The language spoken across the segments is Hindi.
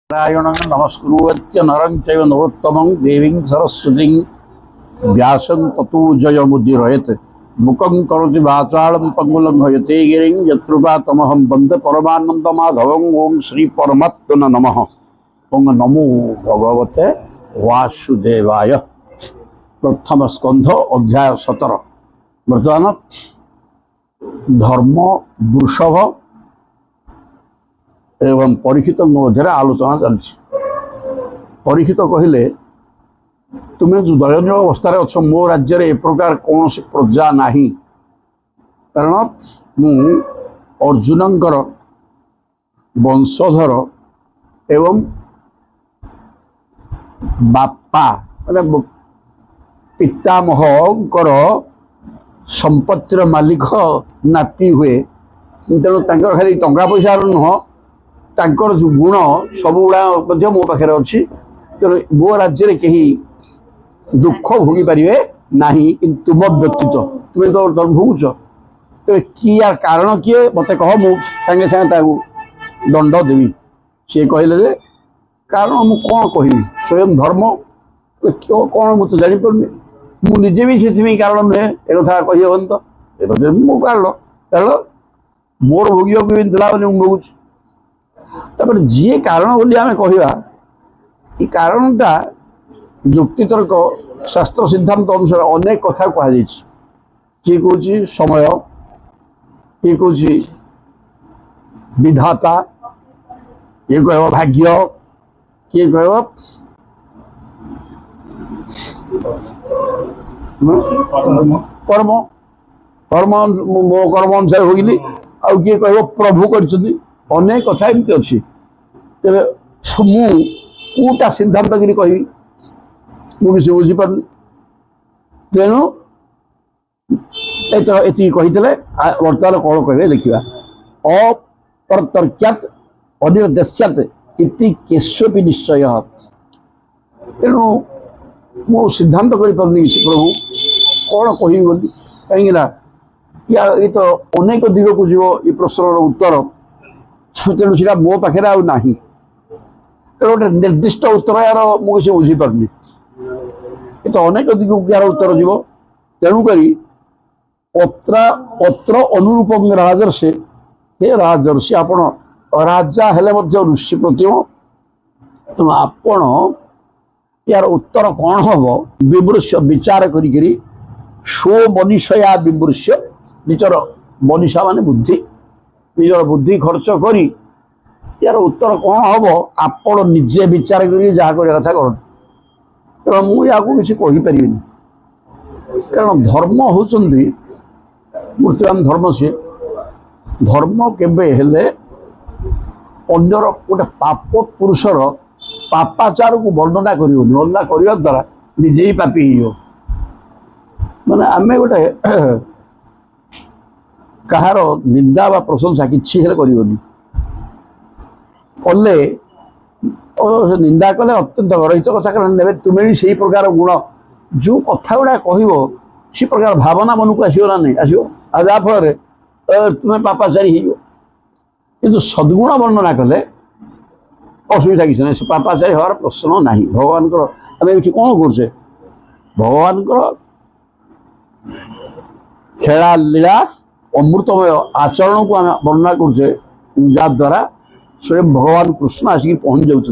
नारायणं नमस्कुर्वत्य नरं चैव नरोत्तमं देवीं सरस्वतीं व्यासं ततो जयमुदीरयेत् मुखं करोति वाचालं पङ्गुलं हयते गिरिं यत्कृपातमहं वन्दे परमानन्दमाधवं ओं श्री परमात्मने नमः। ओं नमो भगवते वासुदेवाय। प्रथम स्कंध अध्याय 17। बर्तमान धर्म वृषभ एवं परीक्षित मध्य आलोचना चलती। परीक्षित कहले तुम्हें जो दयनीय अवस्था अच्छ मो राज्य ए प्रकार कौन प्रजा नहीं, कारण मु अर्जुनंकर वंशधर एवं बापा माने पितामहंकर संपत्तिर मालिक नाती हुए। तेणु खाली टंका पैसा नुह तांकर जो गुण सब गुड़ा मो पाखे अच्छी। तेणु मो राज्य कहीं दुख भोगी पारे ना तुम व्यतीत तुम्हें तो भोगुच। तेज कि यार कारण किए मत कह मुझे सागे दंड देवी। सी कहले कारण मु कौन कहि स्वयं धर्म कौन मुझे जापर मुझे भी से कारण नुहे एक कथा कही हेन तो मो कारण कारण मोर भोगिया भी भोगुच। तापर जी कारण बोली आम कह कारणटा युक्तितर्क शास्त्र सिद्धांत अनुसार अनेक कथा कहुई। किए कौच समय, किए कौच विधाता, किए कह भाग्य, किए कह कर्म कर्म मो कर्म अनुसार होगी। आउ किए कह प्रभु कर अनेक कथा एमती अच्छी। तेरे मुटा सिद्धांत गिरी कह मुझे बुझीपार। तेणु ये कही बर्तमान कौन कहे देखा अप्रतर्क्यात अनिर्देश्यात इति केशवी निश्चय। तेणु मु सिद्धांत कर प्रभु कौन कह कहीं या ये तो अनेक दिग को जीव ये प्रश्नर उत्तर। तेणु सीटा मो पाखे ना गोटे निर्दिष्ट उत्तर यार मुझे बुझीपारनी। ये तो अनेक दिग यार उत्तर जीव। तेणुक अत्र अत्र अनुरूपम राजर्षे हे राजर्षि आपण राजा हेले ऋषि प्रतिम। तेणु आपण यार उत्तर कौन हम विमृश्य विचार करी स्व मनीषया विमृश्य निजर मनीषा मान बुद्धि निजर बुद्धि खर्च करी यार उत्तर कौन हम आपण निजे विचार करी जहाँ करने कथा कर। तेणु मुझे किसी कहीपर कारण धर्म होती मूर्तिमान धर्म सी धर्म केबे हेले अन्यर गोटे पाप पुरुषर पापाचार को वर्णना कर वर्णना करने द्वारा निजे ही पापी हो माने आमे गोटे कहार निंदा व प्रशंसा किसी कले निंदा कले अत्यंत गर्हित कथा कारण तुम्हें भी से प्रकार गुण जो कथा गुड़ा कह सी प्रकार भावना मन को आसो ना नहीं आसो जहाँफल तुम्हें पापाचारी हो कि सद्गुण वर्णना कले असुविधा किसी ना। पापाचारी हमार प्रश्न ना। भगवान आम ये कौन करे भगवान खेला लीला अमृतमय आचरण को आम वर्णना करे जहाद्वारा स्वयं भगवान कृष्ण आसिक पहुँच जाऊँच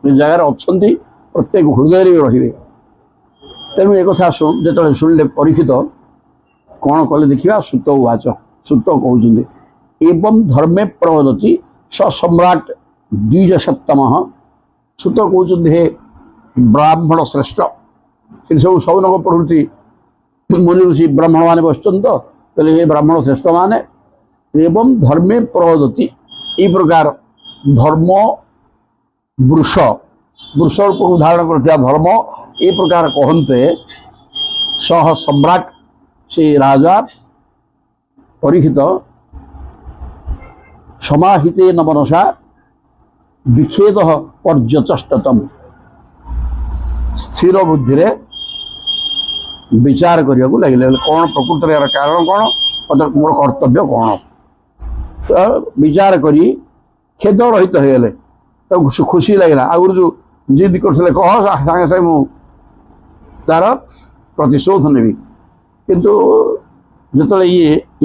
जगार अच्छा प्रत्येक हृदय रे। तेणु एक कथा जो शुणिले परीक्षित कौन कले देखा सुत उवाच सुत कहते एवं धर्मे प्रवदति स सम्राट द्विजसप्तम। सुत कहते हे ब्राह्मण श्रेष्ठ सब सौनक प्रभृति मुनि ऋषि ब्राह्मण मान बसचन तो हे ब्राह्मण श्रेष्ठ मान एवं धर्मे प्रवदति ये प्रकार धर्म वृष वृष रूप धारण कर धर्म ये प्रकार कहते सह सम्राट से राजा परीक्षित समाहिते न मनसा विखेद पर्यचस्तम स्थिर बुद्धि विचार करने को लगे कौन प्रकृत यार कारण कौन मोर कर्तव्य कौन तो विचार करी खेद रहित हो ତାକୁ ଖୁସି ଲାଗିଲା। ଆଗରୁ ଯେଉଁ ଜିଦ୍ କରୁଥିଲେ କହ ସାଙ୍ଗେ ସାଙ୍ଗେ ମୁଁ ତାର ପ୍ରତିଶୋଧ ନେବି, କିନ୍ତୁ ଯେତେବେଳେ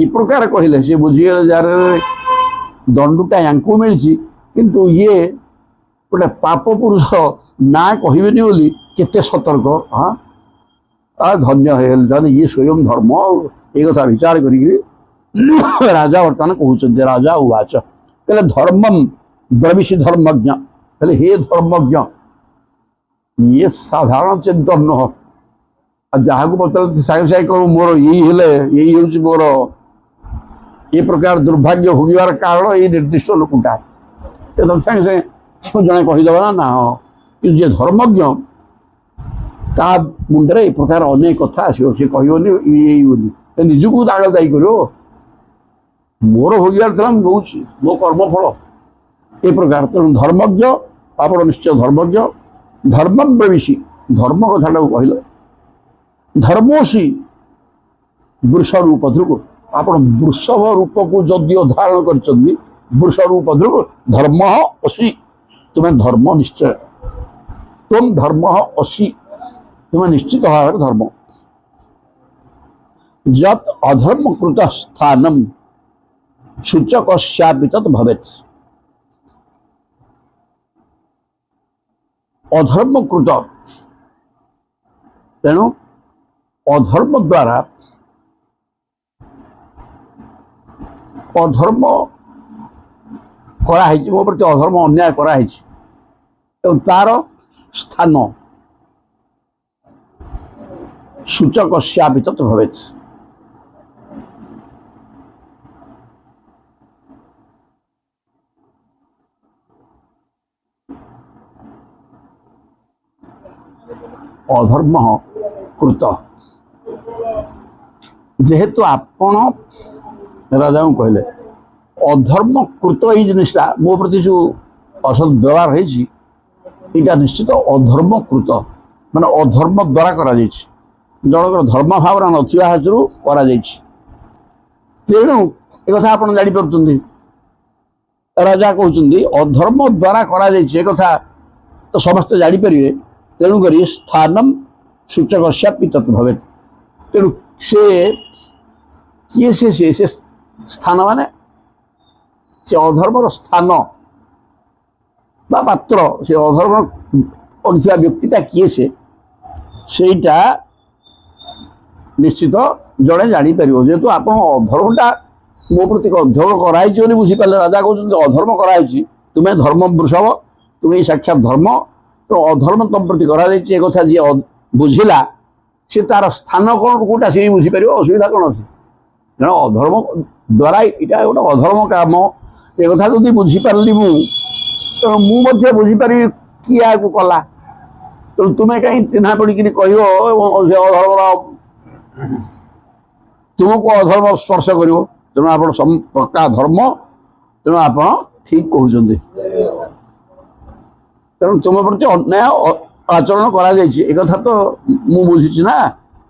ଏ ପ୍ରକାର କହିଲେ ସେ ବୁଝିଗଲେ ଯାର ଦଣ୍ଡଟା ୟାଙ୍କୁ ମିଳିଛି, କିନ୍ତୁ ଇଏ ଗୋଟେ ପାପ ପୁରୁଷ ନା କହିବେନି ବୋଲି କେତେ ସତର୍କ। ହଁ ଧନ୍ୟ ହେଇଗଲେ ତାହେଲେ ଇଏ ସ୍ୱୟଂ ଧର୍ମ। ଏଇ କଥା ବିଚାର କରିକି ରାଜା ବର୍ତ୍ତମାନ କହୁଛନ୍ତି, ରାଜା ଉବାଚ କହିଲେ ଧର୍ମମ୍ ବ୍ରବିଷି ଧର୍ମଜ୍ଞ, କହିଲେ ହେ ଧର୍ମଜ୍ଞ ଇଏ ସାଧାରଣ ଚିନ୍ତନ ନୁହଁ। ଆଉ ଯାହାକୁ ପଚାରିଲେ ସାଙ୍ଗେ ସାଙ୍ଗେ କହିବ ମୋର ଏଇ ହେଲେ ଏଇ ହେଉଛି ମୋର ଏ ପ୍ରକାର ଦୁର୍ଭାଗ୍ୟ ଭୋଗିବାର କାରଣ ଏଇ ନିର୍ଦ୍ଦିଷ୍ଟ ଲୋକଟା, ସାଙ୍ଗେ ସାଙ୍ଗେ ଜଣେ କହିଦେବ ନା ହଁ। କିନ୍ତୁ ଯିଏ ଧର୍ମଜ୍ଞ ତା ମୁଣ୍ଡରେ ଏ ପ୍ରକାର ଅନେକ କଥା ଆସିବ, ସେ କହିବନି ଏଇ ବୋଲି, ନିଜକୁ ତାଳ ଦାୟୀ କରିବ। ମୋର ଭୋଗିବାର ଥିଲା ମୁଁ ଭୋଗୁଛି, ମୋ କର୍ମଫଳ ଏ ପ୍ରକାର। ତେଣୁ ଧର୍ମଜ୍ଞ ଆପଣ ନିଶ୍ଚୟ ଧର୍ମଜ୍ଞ। ଧର୍ମ ବ୍ରବିଷି ଧର୍ମ କଥାଟାକୁ କହିଲେ ଧର୍ମୋଷି ବୃଷ ରୂପ ଧୃକୁ, ଆପଣ ବୃଷଭ ରୂପକୁ ଯଦିଓ ଧାରଣ କରିଛନ୍ତି, ବୃଷ ରୂପ ଧୃକୁ ଧର୍ମ ଅସି, ତୁମେ ଧର୍ମ ନିଶ୍ଚୟ, ତୁମ ଧର୍ମ ଅସି, ତୁମେ ନିଶ୍ଚିତ ଭାବରେ ଧର୍ମ। ଯତ୍ ଅଧର୍ମକୃତ ସ୍ଥାନମ୍ ସୂଚକସ୍ୟାପି ତତ୍ ଭବେତ୍, ଅଧର୍ମକୃତ ତେଣୁ ଅଧର୍ମ ଦ୍ୱାରା ଅଧର୍ମ କରାହେଇଛି, ମୋ ପ୍ରତି ଅଧର୍ମ ଅନ୍ୟାୟ କରାହେଇଛି ଏବଂ ତାର ସ୍ଥାନ ସୂଚକସ୍ୟାପି ତତ୍ ଭବେତ୍, ଅଧର୍ମ କୃତ ଯେହେତୁ ଆପଣ ରାଜାଙ୍କୁ କହିଲେ ଅଧର୍ମ କୃତ ଏଇ ଜିନିଷଟା ମୋ ପ୍ରତି ଯେଉଁ ଅସତ୍ ବ୍ୟବହାର ହେଇଛି ଏଇଟା ନିଶ୍ଚିତ ଅଧର୍ମ କୃତ, ମାନେ ଅଧର୍ମ ଦ୍ୱାରା କରାଯାଇଛି, ଜଣଙ୍କର ଧର୍ମ ଭାବନା ନଥିବା ହେତୁରୁ କରାଯାଇଛି। ତେଣୁ ଏକଥା ଆପଣ ଜାଣିପାରୁଛନ୍ତି, ରାଜା କହୁଛନ୍ତି ଅଧର୍ମ ଦ୍ୱାରା କରାଯାଇଛି, ଏକଥା ତ ସମସ୍ତେ ଜାଣିପାରିବେ। ତେଣୁକରି ସ୍ଥାନମ୍ ସୂଚକସ୍ୟାପି ତତ୍ ଭବେତ୍, ତେଣୁ ସେ କିଏ ସେ ସ୍ଥାନ ମାନେ ସେ ଅଧର୍ମର ସ୍ଥାନ ବା ପାତ୍ର, ସେ ଅଧର୍ମ କରୁଥିବା ବ୍ୟକ୍ତିଟା କିଏ ସେଇଟା ନିଶ୍ଚିତ ଜଣେ ଜାଣିପାରିବ। ଯେହେତୁ ଆପଣ ଅଧର୍ମଟା ମୋ ପ୍ରତି ଅଧର୍ମ କରାହେଇଛି ବୋଲି ବୁଝିପାରିଲେ, ରାଜା କହୁଛନ୍ତି ଅଧର୍ମ କରାହେଇଛି, ତୁମେ ଧର୍ମ ବୃଷଭ, ତୁମେ ସାକ୍ଷାତ ଧର୍ମ, ତେଣୁ ଅଧର୍ମ ତମ ପ୍ରତି କରାଯାଇଛି, ଏ କଥା ଯିଏ ବୁଝିଲା ସେ ତାର ସ୍ଥାନ କ'ଣ କୋଉଟା ସେ ବୁଝିପାରିବ, ଅସୁବିଧା କ'ଣ ଅଛି। ତେଣୁ ଅଧର୍ମ ଦ୍ୱାରା ଏଇଟା ଗୋଟେ ଅଧର୍ମ କାମ, ଏ କଥା ଯଦି ବୁଝିପାରିଲି ମୁଁ, ତେଣୁ ମୁଁ ମଧ୍ୟ ବୁଝିପାରିବି କିଏ ଆକୁ କଲା। ତେଣୁ ତୁମେ କାହିଁ ଚିହ୍ନା ପଡ଼ିକିରି କହିବ ସେ ଅଧର୍ମର ତୁମକୁ ଅଧର୍ମ ସ୍ପର୍ଶ କରିବ। ତେଣୁ ଆପଣ ପକ୍କା ଧର୍ମ, ତେଣୁ ଆପଣ ଠିକ୍ କହୁଛନ୍ତି। ତେଣୁ ତୁମ ପ୍ରତି ଅନ୍ୟାୟ ଆଚରଣ କରାଯାଇଛି, ଏ କଥା ତ ମୁଁ ବୁଝିଛି ନା,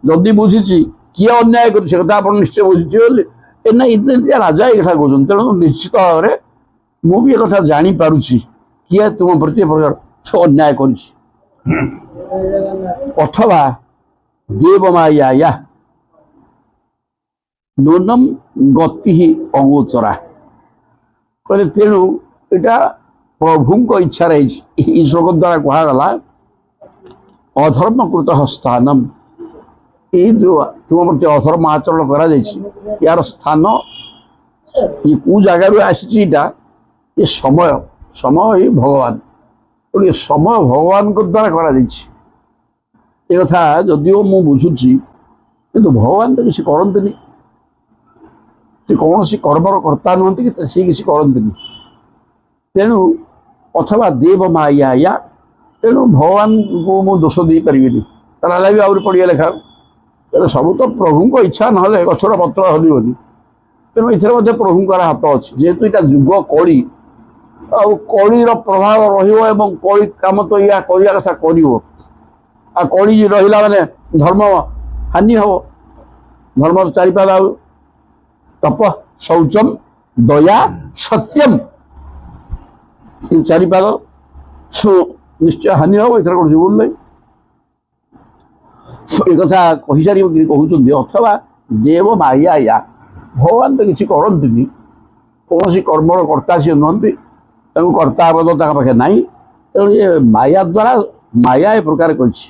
ଯଦି ବୁଝିଛି କିଏ ଅନ୍ୟାୟ କରୁଛି ସେ କଥା ଆପଣ ନିଶ୍ଚୟ ବୁଝିଥିବେ ବୋଲି ଏମିତି ରାଜା ଏ କଥା କହୁଛନ୍ତି। ତେଣୁ ନିଶ୍ଚିତ ଭାବରେ ମୁଁ ବି ଏ କଥା ଜାଣିପାରୁଛି କିଏ ତୁମ ପ୍ରତି ଏ ପ୍ରକାର ଅନ୍ୟାୟ କରୁଛି। ଅଥବା ଦେବମାୟା ନୂନମ୍ ଗତି ଅଗୋଚରା, କହିଲେ ତେଣୁ ଏଇଟା ପ୍ରଭୁଙ୍କ ଇଚ୍ଛାରେ ହେଇଛି। ଏହି ଶ୍ଲୋକ ଦ୍ୱାରା କୁହାଗଲା ଅଧର୍ମକୃତ ସ୍ଥାନମ୍, ଏଇ ଯେଉଁ ତୁମ ପ୍ରତି ଅଧର୍ମ ଆଚରଣ କରାଯାଇଛି ଏହାର ସ୍ଥାନ ଇଏ କେଉଁ ଜାଗାରୁ ଆସିଛି, ଏଇଟା ଏ ସମୟ ହିଁ ଭଗବାନ, ତେଣୁ ଏ ସମୟ ଭଗବାନଙ୍କ ଦ୍ୱାରା କରାଯାଇଛି। ଏ କଥା ଯଦିଓ ମୁଁ ବୁଝୁଛି, କିନ୍ତୁ ଭଗବାନ ତ କିଛି କରନ୍ତିନି, ସେ କୌଣସି କର୍ମର କର୍ତ୍ତା ନୁହନ୍ତି କି ସେ କିଛି କରନ୍ତିନି। ତେଣୁ ଅଥବା ଦେବମାୟା, ତେଣୁ ଭଗବାନଙ୍କୁ ମୁଁ ଦୋଷ ଦେଇପାରିବିନି, ତାହେଲେ ବି ଆହୁରି ପଡ଼ିଆ ଲେଖା, ତେଣୁ ସବୁ ତ ପ୍ରଭୁଙ୍କ ଇଚ୍ଛା, ନହେଲେ ଗଛର ପତ୍ର ହଲିବନି। ତେଣୁ ଏଥିରେ ମଧ୍ୟ ପ୍ରଭୁଙ୍କର ହାତ ଅଛି। ଯେହେତୁ ଏଇଟା ଯୁଗ କଳି, ଆଉ କଳିର ପ୍ରଭାବ ରହିବ ଏବଂ କଳି କାମ ତ ଏଇଆ କରିବା କଥା କରିବ, ଆଉ କଳି ରହିଲା ମାନେ ଧର୍ମ ହାନି ହେବ। ଧର୍ମର ଚାରିପାଦ ଆଉ ତପ ଶୌଚମ୍ ଦୟା ସତ୍ୟମ୍, ଏ ଚାରିପାଦ ନିଶ୍ଚୟ ହାନି ହବ, ଏଥିରେ କୌଣସି ଭୁଲ ନାହିଁ। ଏ କଥା କହିସାରିବ କହୁଛନ୍ତି ଅଥବା ଦେବ ମାୟା ୟା, ଭଗବାନ ତ କିଛି କରନ୍ତିନି, କୌଣସି କର୍ମର କର୍ତ୍ତା ସିଏ ନୁହନ୍ତି, ତାଙ୍କୁ କର୍ତ୍ତା ଆବଦ ତାଙ୍କ ପାଖେ ନାହିଁ। ତେଣୁ ଏ ମାୟା ଦ୍ୱାରା ମାୟା ଏ ପ୍ରକାର କରିଛି।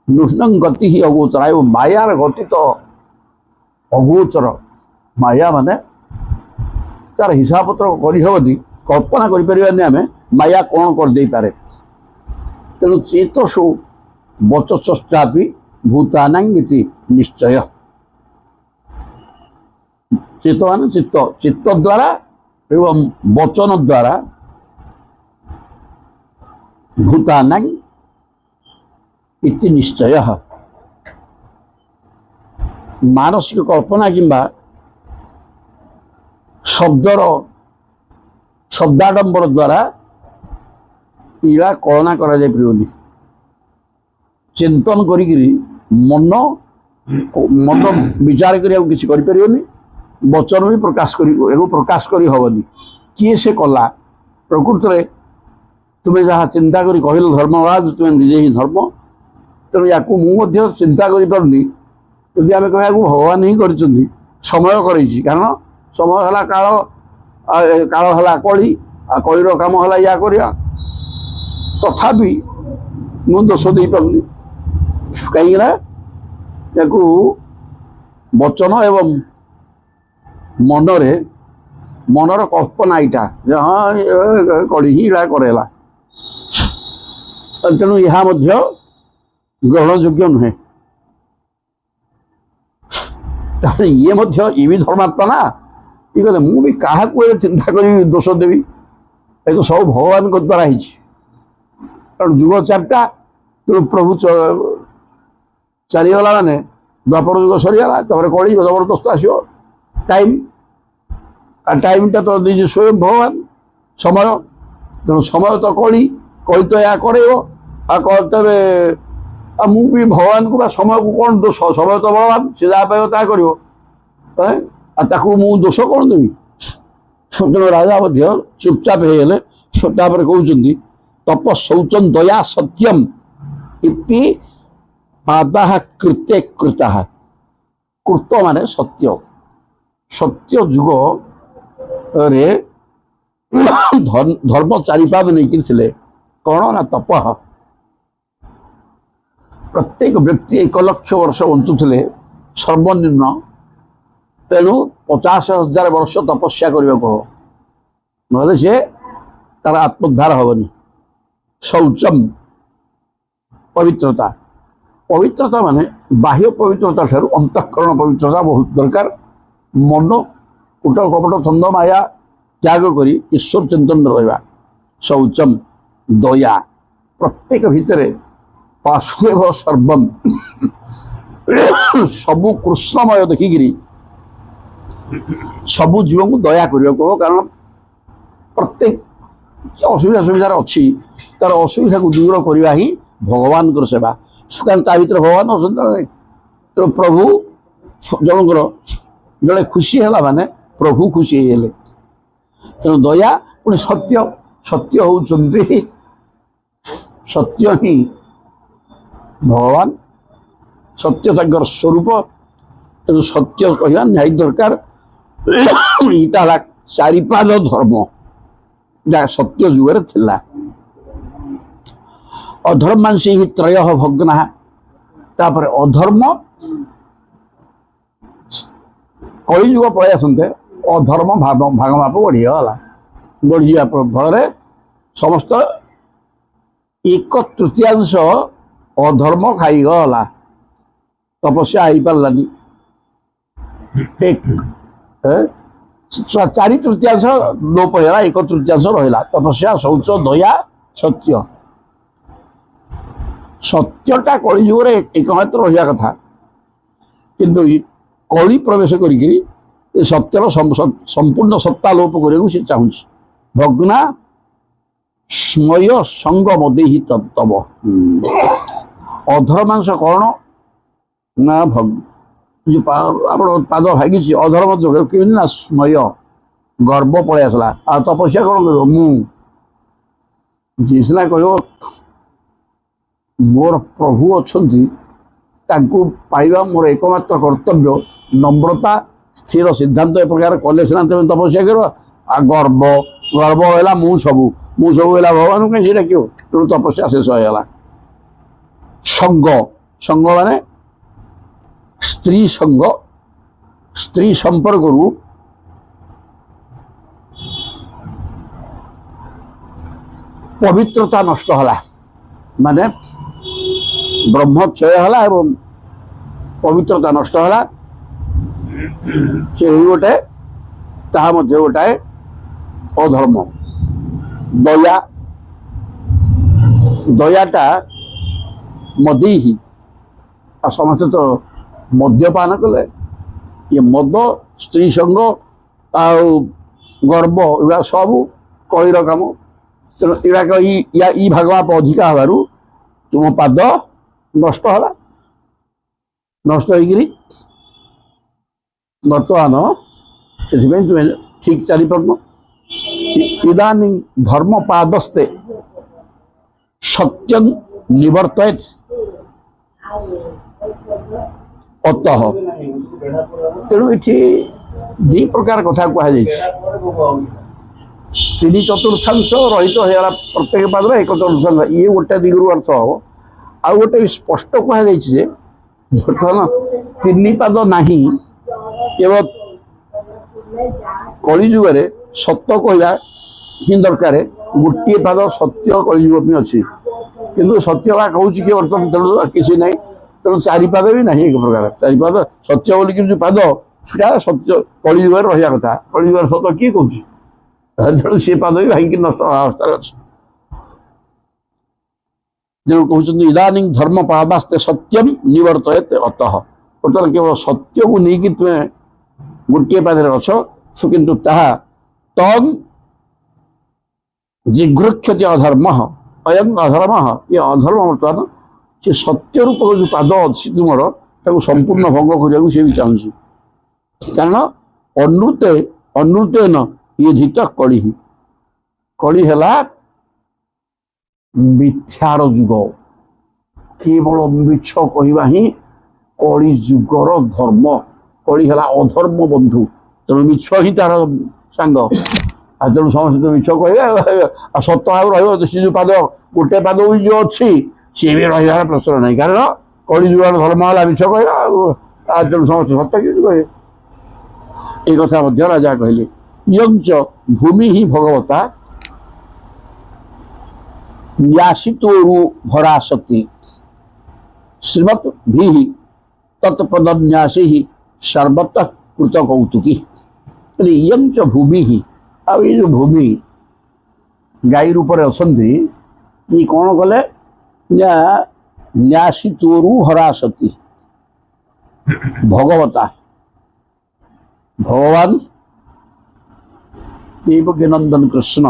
ନୃଷ୍ଣଂ ଗତି ହିଁ ଅଗୋଚର, ଏବଂ ମାୟାର ଗତି ତ ଅଗୋଚର। ମାୟା ମାନେ ତାର ହିସାବ ପତ୍ର କରିହେବନି, କଳ୍ପନା କରିପାରିବାନି ଆମେ ମାୟା କ'ଣ କରିଦେଇପାରେ। ତେଣୁ ଚେତସୁ ବଚସ୍ଥାପି ଭୂତାନାଂ ଇତି ନିଶ୍ଚୟ। ଚେତ ମାନେ ଚିତ୍ତ, ଚିତ୍ତ ଦ୍ୱାରା ଏବଂ ବଚନ ଦ୍ୱାରା ଭୂତାନାଂ ଇତି ନିଶ୍ଚୟ। ମାନସିକ କଳ୍ପନା କିମ୍ବା ଶବ୍ଦାଡମ୍ବର ଦ୍ୱାରା ଇଳା କଳନା କରାଯାଇପାରିବନି। ଚିନ୍ତନ କରିକିରି ମନ ବିଚାର କରିବାକୁ କିଛି କରିପାରିବନି, ବଚନ ବି ପ୍ରକାଶ କରି ହେବନି। କିଏ ସେ କଲା? ପ୍ରକୃତରେ ତୁମେ ଯାହା ଚିନ୍ତା କରି କହିଲ ଧର୍ମରାଜ, ତୁମେ ନିଜେ ହିଁ ଧର୍ମ। ତେଣୁ ୟାକୁ ମୁଁ ମଧ୍ୟ ଚିନ୍ତା କରିପାରୁନି। ଯଦି ଆମେ କହିବାକୁ ଭଗବାନ ହିଁ କରିଛନ୍ତି, ସମୟ କରିଛି, କାରଣ ସମୟ ହେଲା କାଳ, କାଳ ହେଲା କଳି, ଆଉ କଳିର କାମ ହେଲା ୟା କରିବା। ତଥାପି ମୁଁ ଦୋଷ ଦେଇପାରୁନି, କାହିଁକିନା ୟାକୁ ବଚନ ଏବଂ ମନର କଳ୍ପନା ଏଇଟା ଯେ ହଁ କଳି ହିଁ ଏଇଟା କରେଇଲା। ତେଣୁ ଏହା ମଧ୍ୟ ଗ୍ରହଣଯୋଗ୍ୟ ନୁହେଁ। ତାହେଲେ ଇଏ ବି ଧର୍ମାତ୍ମା ନା। ଇଏ କହିଲେ ମୁଁ ବି କାହାକୁ ଏ ଚିନ୍ତା କରି ଦୋଷ ଦେବି, ଏ ତ ସବୁ ଭଗବାନଙ୍କ ଦ୍ୱାରା ହେଇଛି। କାରଣ ଯୁଗ ଚାରିଟା, ତେଣୁ ପ୍ରଭୁ ଚାଲିଗଲା ମାନେ ଦ୍ୱାପର ଯୁଗ ସରିଗଲା, ତାପରେ କଳି ଜବରଦସ୍ତ ଆସିବ। ଟାଇମଟା ତ ନିଜେ ସ୍ୱୟଂ ଭଗବାନ ସମୟ। ତେଣୁ ସମୟ ତ କଳି ତ ଏହା କରେଇବ। ତେବେ ମୁଁ ବି ଭଗବାନଙ୍କୁ ବା ସମୟକୁ କ'ଣ ଦୋଷ? ସମୟ ତ ଭଗବାନ, ସେ ଯାହା ପାଇବ ତାହା କରିବ। ଆଉ ତାକୁ ମୁଁ ଦୋଷ କ'ଣ ଦେବି? ତେଣୁ ରାଜା ମଧ୍ୟ ଚୁପଚାପ ହେଇଗଲେ। ତାପରେ କହୁଛନ୍ତି ତପ ଶୌଚଂ ଦୟା ସତ୍ୟମ ଇତି ପାଦାଃ କୃତେ କୃତାଃ। କୃତ ମାନେ ସତ୍ୟ। ସତ୍ୟ ଯୁଗରେ ଧର୍ମ ଚାରିପାଦ ନେଇକି ଥିଲେ। କ'ଣ ନା ତପଃ। ପ୍ରତ୍ୟେକ ବ୍ୟକ୍ତି 1 ଲକ୍ଷ ବର୍ଷ ବଞ୍ଚୁଥିଲେ ସର୍ବନିମ୍ନ। ତେଣୁ 50,000 ବର୍ଷ ତପସ୍ୟା କରିବାକୁ ହବ, ନହେଲେ ସେ ତାର ଆତ୍ମୋଦ୍ଧାର ହବନି। ଶୌଚମ ପବିତ୍ରତା। ପବିତ୍ରତା ମାନେ ବାହ୍ୟ ପବିତ୍ରତା ଠାରୁ ଅନ୍ତଃକରଣ ପବିତ୍ରତା ବହୁତ ଦରକାର। ମନ କୁଟ କପଟ ଛନ୍ଦ ମାୟା ତ୍ୟାଗ କରି ଈଶ୍ୱର ଚିନ୍ତନରେ ରହିବା। ଶୌଚମ ଦୟା। ପ୍ରତ୍ୟେକ ଭିତରେ ବାସୁଦେବ ସର୍ବମ୍, ସବୁ କୃଷ୍ଣମୟ ଦେଖିକିରି ସବୁ ଜୀବଙ୍କୁ ଦୟା କରିବାକୁ ହବ। କାରଣ ପ୍ରତ୍ୟେକ ସୁବିଧାରେ ଅଛି, ତାର ଅସୁବିଧାକୁ ଦୂର କରିବା ହିଁ ଭଗବାନଙ୍କର ସେବା। କାରଣ ତା ଭିତରେ ଭଗବାନ ଅଛନ୍ତି ନା ନାହିଁ। ତେଣୁ ପ୍ରଭୁ ଜଣେ ଖୁସି ହେଲା ମାନେ ପ୍ରଭୁ ଖୁସି ହେଇଗଲେ। ତେଣୁ ଦୟା, ପୁଣି ସତ୍ୟ। ସତ୍ୟ ହେଉଛନ୍ତି, ସତ୍ୟ ହିଁ ଭଗବାନ, ସତ୍ୟ ତାଙ୍କର ସ୍ୱରୂପ। ତେଣୁ ସତ୍ୟ କହିବା ନିହାତି ଦରକାର। ଏଇଟା ହେଲା ଚାରିପାଦ ଧର୍ମ, ଯାହା ସତ୍ୟ ଯୁଗରେ ଥିଲା। ଅଧର୍ମାଂଶୀ ହିଁ ତ୍ରୟ ଭଗ୍ନା। ତାପରେ ଅଧର୍ମ, କଳିଯୁଗ ପଳେଇ ଆସନ୍ତେ ଅଧର୍ମ ଭାଗ ମାପ ବଢ଼ିଯିବା ଫଳରେ ସମସ୍ତ 1/3 ଅଧର୍ମ ଖାଇଗଲା, ତପସ୍ୟା ହେଇପାରିଲାନି। 4/3 ଲୋପ ହେଇଗଲା, 1/3 ରହିଲା। ତପସ୍ୟା, ଶୌଚ, ଦୟା, ସତ୍ୟ। ସତ୍ୟଟା କଳିଯୁଗରେ ଏକମାତ୍ର ରହିବା କଥା, କିନ୍ତୁ କଳି ପ୍ରବେଶ କରିକିରି ଏ ସତ୍ୟର ସମ୍ପୂର୍ଣ୍ଣ ସତ୍ତା ଲୋପ କରିବାକୁ ସେ ଚାହୁଁଛି। ଭଗ୍ନା ସ୍ମୟ ସଙ୍ଗ ମଦେହି ତବ। ଅଧର୍ମାଂଶ କ'ଣ ନା ଆପଣ ପାଦ ଭାଗିଛି ଅଧର୍ମ ଯୋଗ କେମିତି ନା ସ୍ମୟ, ଗର୍ବ ପଳେଇ ଆସିଲା। ଆଉ ତପସ୍ୟା କ'ଣ କରିବ? ଯିଏ ସିନା କହିବ ମୋର ପ୍ରଭୁ ଅଛନ୍ତି ତାଙ୍କୁ ପାଇବା ମୋର ଏକମାତ୍ର କର୍ତ୍ତବ୍ୟ, ନମ୍ରତା ସ୍ଥିର ସିଦ୍ଧାନ୍ତ ଏ ପ୍ରକାର କଲେ ସିନା ତମେ ତପସ୍ୟା କରିବ। ଆଉ ଗର୍ବ ଗର୍ବ ହେଲା ମୁଁ ସବୁ ହେଲା ଭଗବାନ କାହିଁ ସେଇଟା କିଏ? ତେଣୁ ତପସ୍ୟା ଶେଷ ହେଇଗଲା। ସଙ୍ଗ ସଙ୍ଗ ମାନେ ସ୍ତ୍ରୀ ସଙ୍ଗ, ସ୍ତ୍ରୀ ସମ୍ପର୍କରୁ ପବିତ୍ରତା ନଷ୍ଟ ହେଲା, ମାନେ ବ୍ରହ୍ମକ୍ଷୟ ହେଲା ଏବଂ ପବିତ୍ରତା ନଷ୍ଟ ହେଲା। ସେ ଗୋଟେ ତାହା ମଧ୍ୟ ଗୋଟାଏ ଅଧର୍ମ। ଦୟା, ଦୟାଟା ମଦେଇ, ଆଉ ସମସ୍ତେ ତ ମଦ୍ୟପାନ କଲେ। ଇଏ ମଦ, ସ୍ତ୍ରୀ ସଙ୍ଗ ଆଉ ଗର୍ବ ଏଗୁଡ଼ା ସବୁ କଳିର କାମ। ତେଣୁ ଏଗୁଡ଼ାକ ଇ ଭାଗମାପ ଅଧିକା ହେବାରୁ ତୁମ ପାଦ ନଷ୍ଟ ହେଲା। ନଷ୍ଟ ହେଇକିରି ବର୍ତ୍ତମାନ ସେଥିପାଇଁ ତୁମେ ଠିକ ଚାଲିପାରୁନ। ଇଦାନୀ ଧର୍ମ ପାଦସ୍ତେ ସତ୍ୟଂ ନିବର୍ତ୍ତୟେତ୍ ଅତଃ। ତେଣୁ ଏଠି ଦୁଇ ପ୍ରକାର କଥା କୁହାଯାଇଛି। 3/4 ରହିତ ହେଇଗଲା ପ୍ରତ୍ୟେକ ପାଦରେ 1/4। ଇଏ ଗୋଟେ ଦିଗରୁ ଅର୍ଥ ହବ। ଆଉ ଗୋଟେ ସ୍ପଷ୍ଟ କୁହାଯାଇଛି ଯେ ବର୍ତ୍ତମାନ 3 ପାଦ ନାହିଁ, କେବଳ କଳିଯୁଗରେ ସତ କହିବା ହିଁ ଦରକାର। ଗୋଟିଏ ପାଦ ସତ୍ୟ କଳିଯୁଗ ପାଇଁ ଅଛି, କିନ୍ତୁ ସତ୍ୟ ବା କହୁଛି କି ବର୍ତ୍ତମାନ ତେଣୁ କିଛି ନାହିଁ। ତେଣୁ 4 ପାଦ ବି ନାହିଁ। ଏକ ପ୍ରକାର 4 ପାଦ ସତ୍ୟ ବୋଲିକି ଯେଉଁ ପାଦ ସେଟା ସତ୍ୟ କଳିଯୁଗରେ ରହିବା କଥା। କଳିଯୁଗରେ ସତ କିଏ କହୁଛି? ତେଣୁ ସେ ପାଦ ବି ଭାଙ୍ଗିକି ନଷ୍ଟ ଅବସ୍ଥାରେ ଅଛି। ତେଣୁ କହୁଛନ୍ତି ଇଦାନୀ ଧର୍ମ ପାଦାସ୍ତେ ସତ୍ୟମ୍ ନିବର୍ତ୍ତୟେତ୍ ଅତଃ। ବର୍ତ୍ତମାନ କେବଳ ସତ୍ୟକୁ ନେଇକି ତୁମେ ଗୋଟିଏ ପାଦରେ ଅଛ, କିନ୍ତୁ ତାହା ତମ୍ ଜିଘୃକ୍ଷତି ଅଧର୍ମ ଅୟଂ ଅଧର୍ମ। ଏ ଅଧର୍ମ ବର୍ତ୍ତମାନ ସେ ସତ୍ୟ ରୂପର ଯେଉଁ ପାଦ ଅଛି ତୁମର, ତାକୁ ସମ୍ପୂର୍ଣ୍ଣ ଭଙ୍ଗ କରିବାକୁ ସେ ବି ଚାହୁଁଛି। କାରଣ ଅନୃତେନ ଇଏ ଧିତ କଳି। କଳି ହେଲା ମିଥ୍ୟାର ଯୁଗ। କେବଳ ମିଛ କହିବା ହିଁ କଳି ଯୁଗର ଧର୍ମ। କଳି ହେଲା ଅଧର୍ମ ବନ୍ଧୁ। ତେଣୁ ମିଛ ହିଁ ତାର ସାଙ୍ଗ। ଆଉ ତେଣୁ ସମସ୍ତେ ମିଛ କହିବେ, ଆଉ ସତ ଆଉ ରହିବ। ସେ ଯେଉଁ ପାଦ ଗୋଟେ ପାଦ ଯେଉଁ ଅଛି ସିଏ ବି ରହିବାର ପ୍ରଶ୍ନ ନାହିଁ। କାରଣ କଳି ଯୁଗର ଧର୍ମ ହେଲା ମିଛ କହିବା। ଆଉ ତେଣୁ ସମସ୍ତେ ସତ କେମିତି କହିବେ? ଏ କଥା ମଧ୍ୟ ରାଜା କହିଲେ। ୟଞ୍ଚ ଭୂମି ହିଁ ଭଗବତା ନ୍ୟାସିତୋରୁ ଭରା ସତୀ ଶ୍ରୀମତ୍ ଭି ତତ୍ପଦନ୍ୟାସୀ ସର୍ବତଃ କୃତ କୌତୁକୀ। ୟଞ୍ଚ ଭୂମି ହିଁ, ଆଉ ଏଇ ଯେଉଁ ଭୂମି ଗାଈ ରୂପରେ ଅଛନ୍ତି, ଇଏ କ'ଣ କଲେ ନା ନ୍ୟାସିତୋରୁ ଭରା ସତୀ ଭଗବତା ଭଗବାନ ଦେବକୀ ନନ୍ଦନ କୃଷ୍ଣ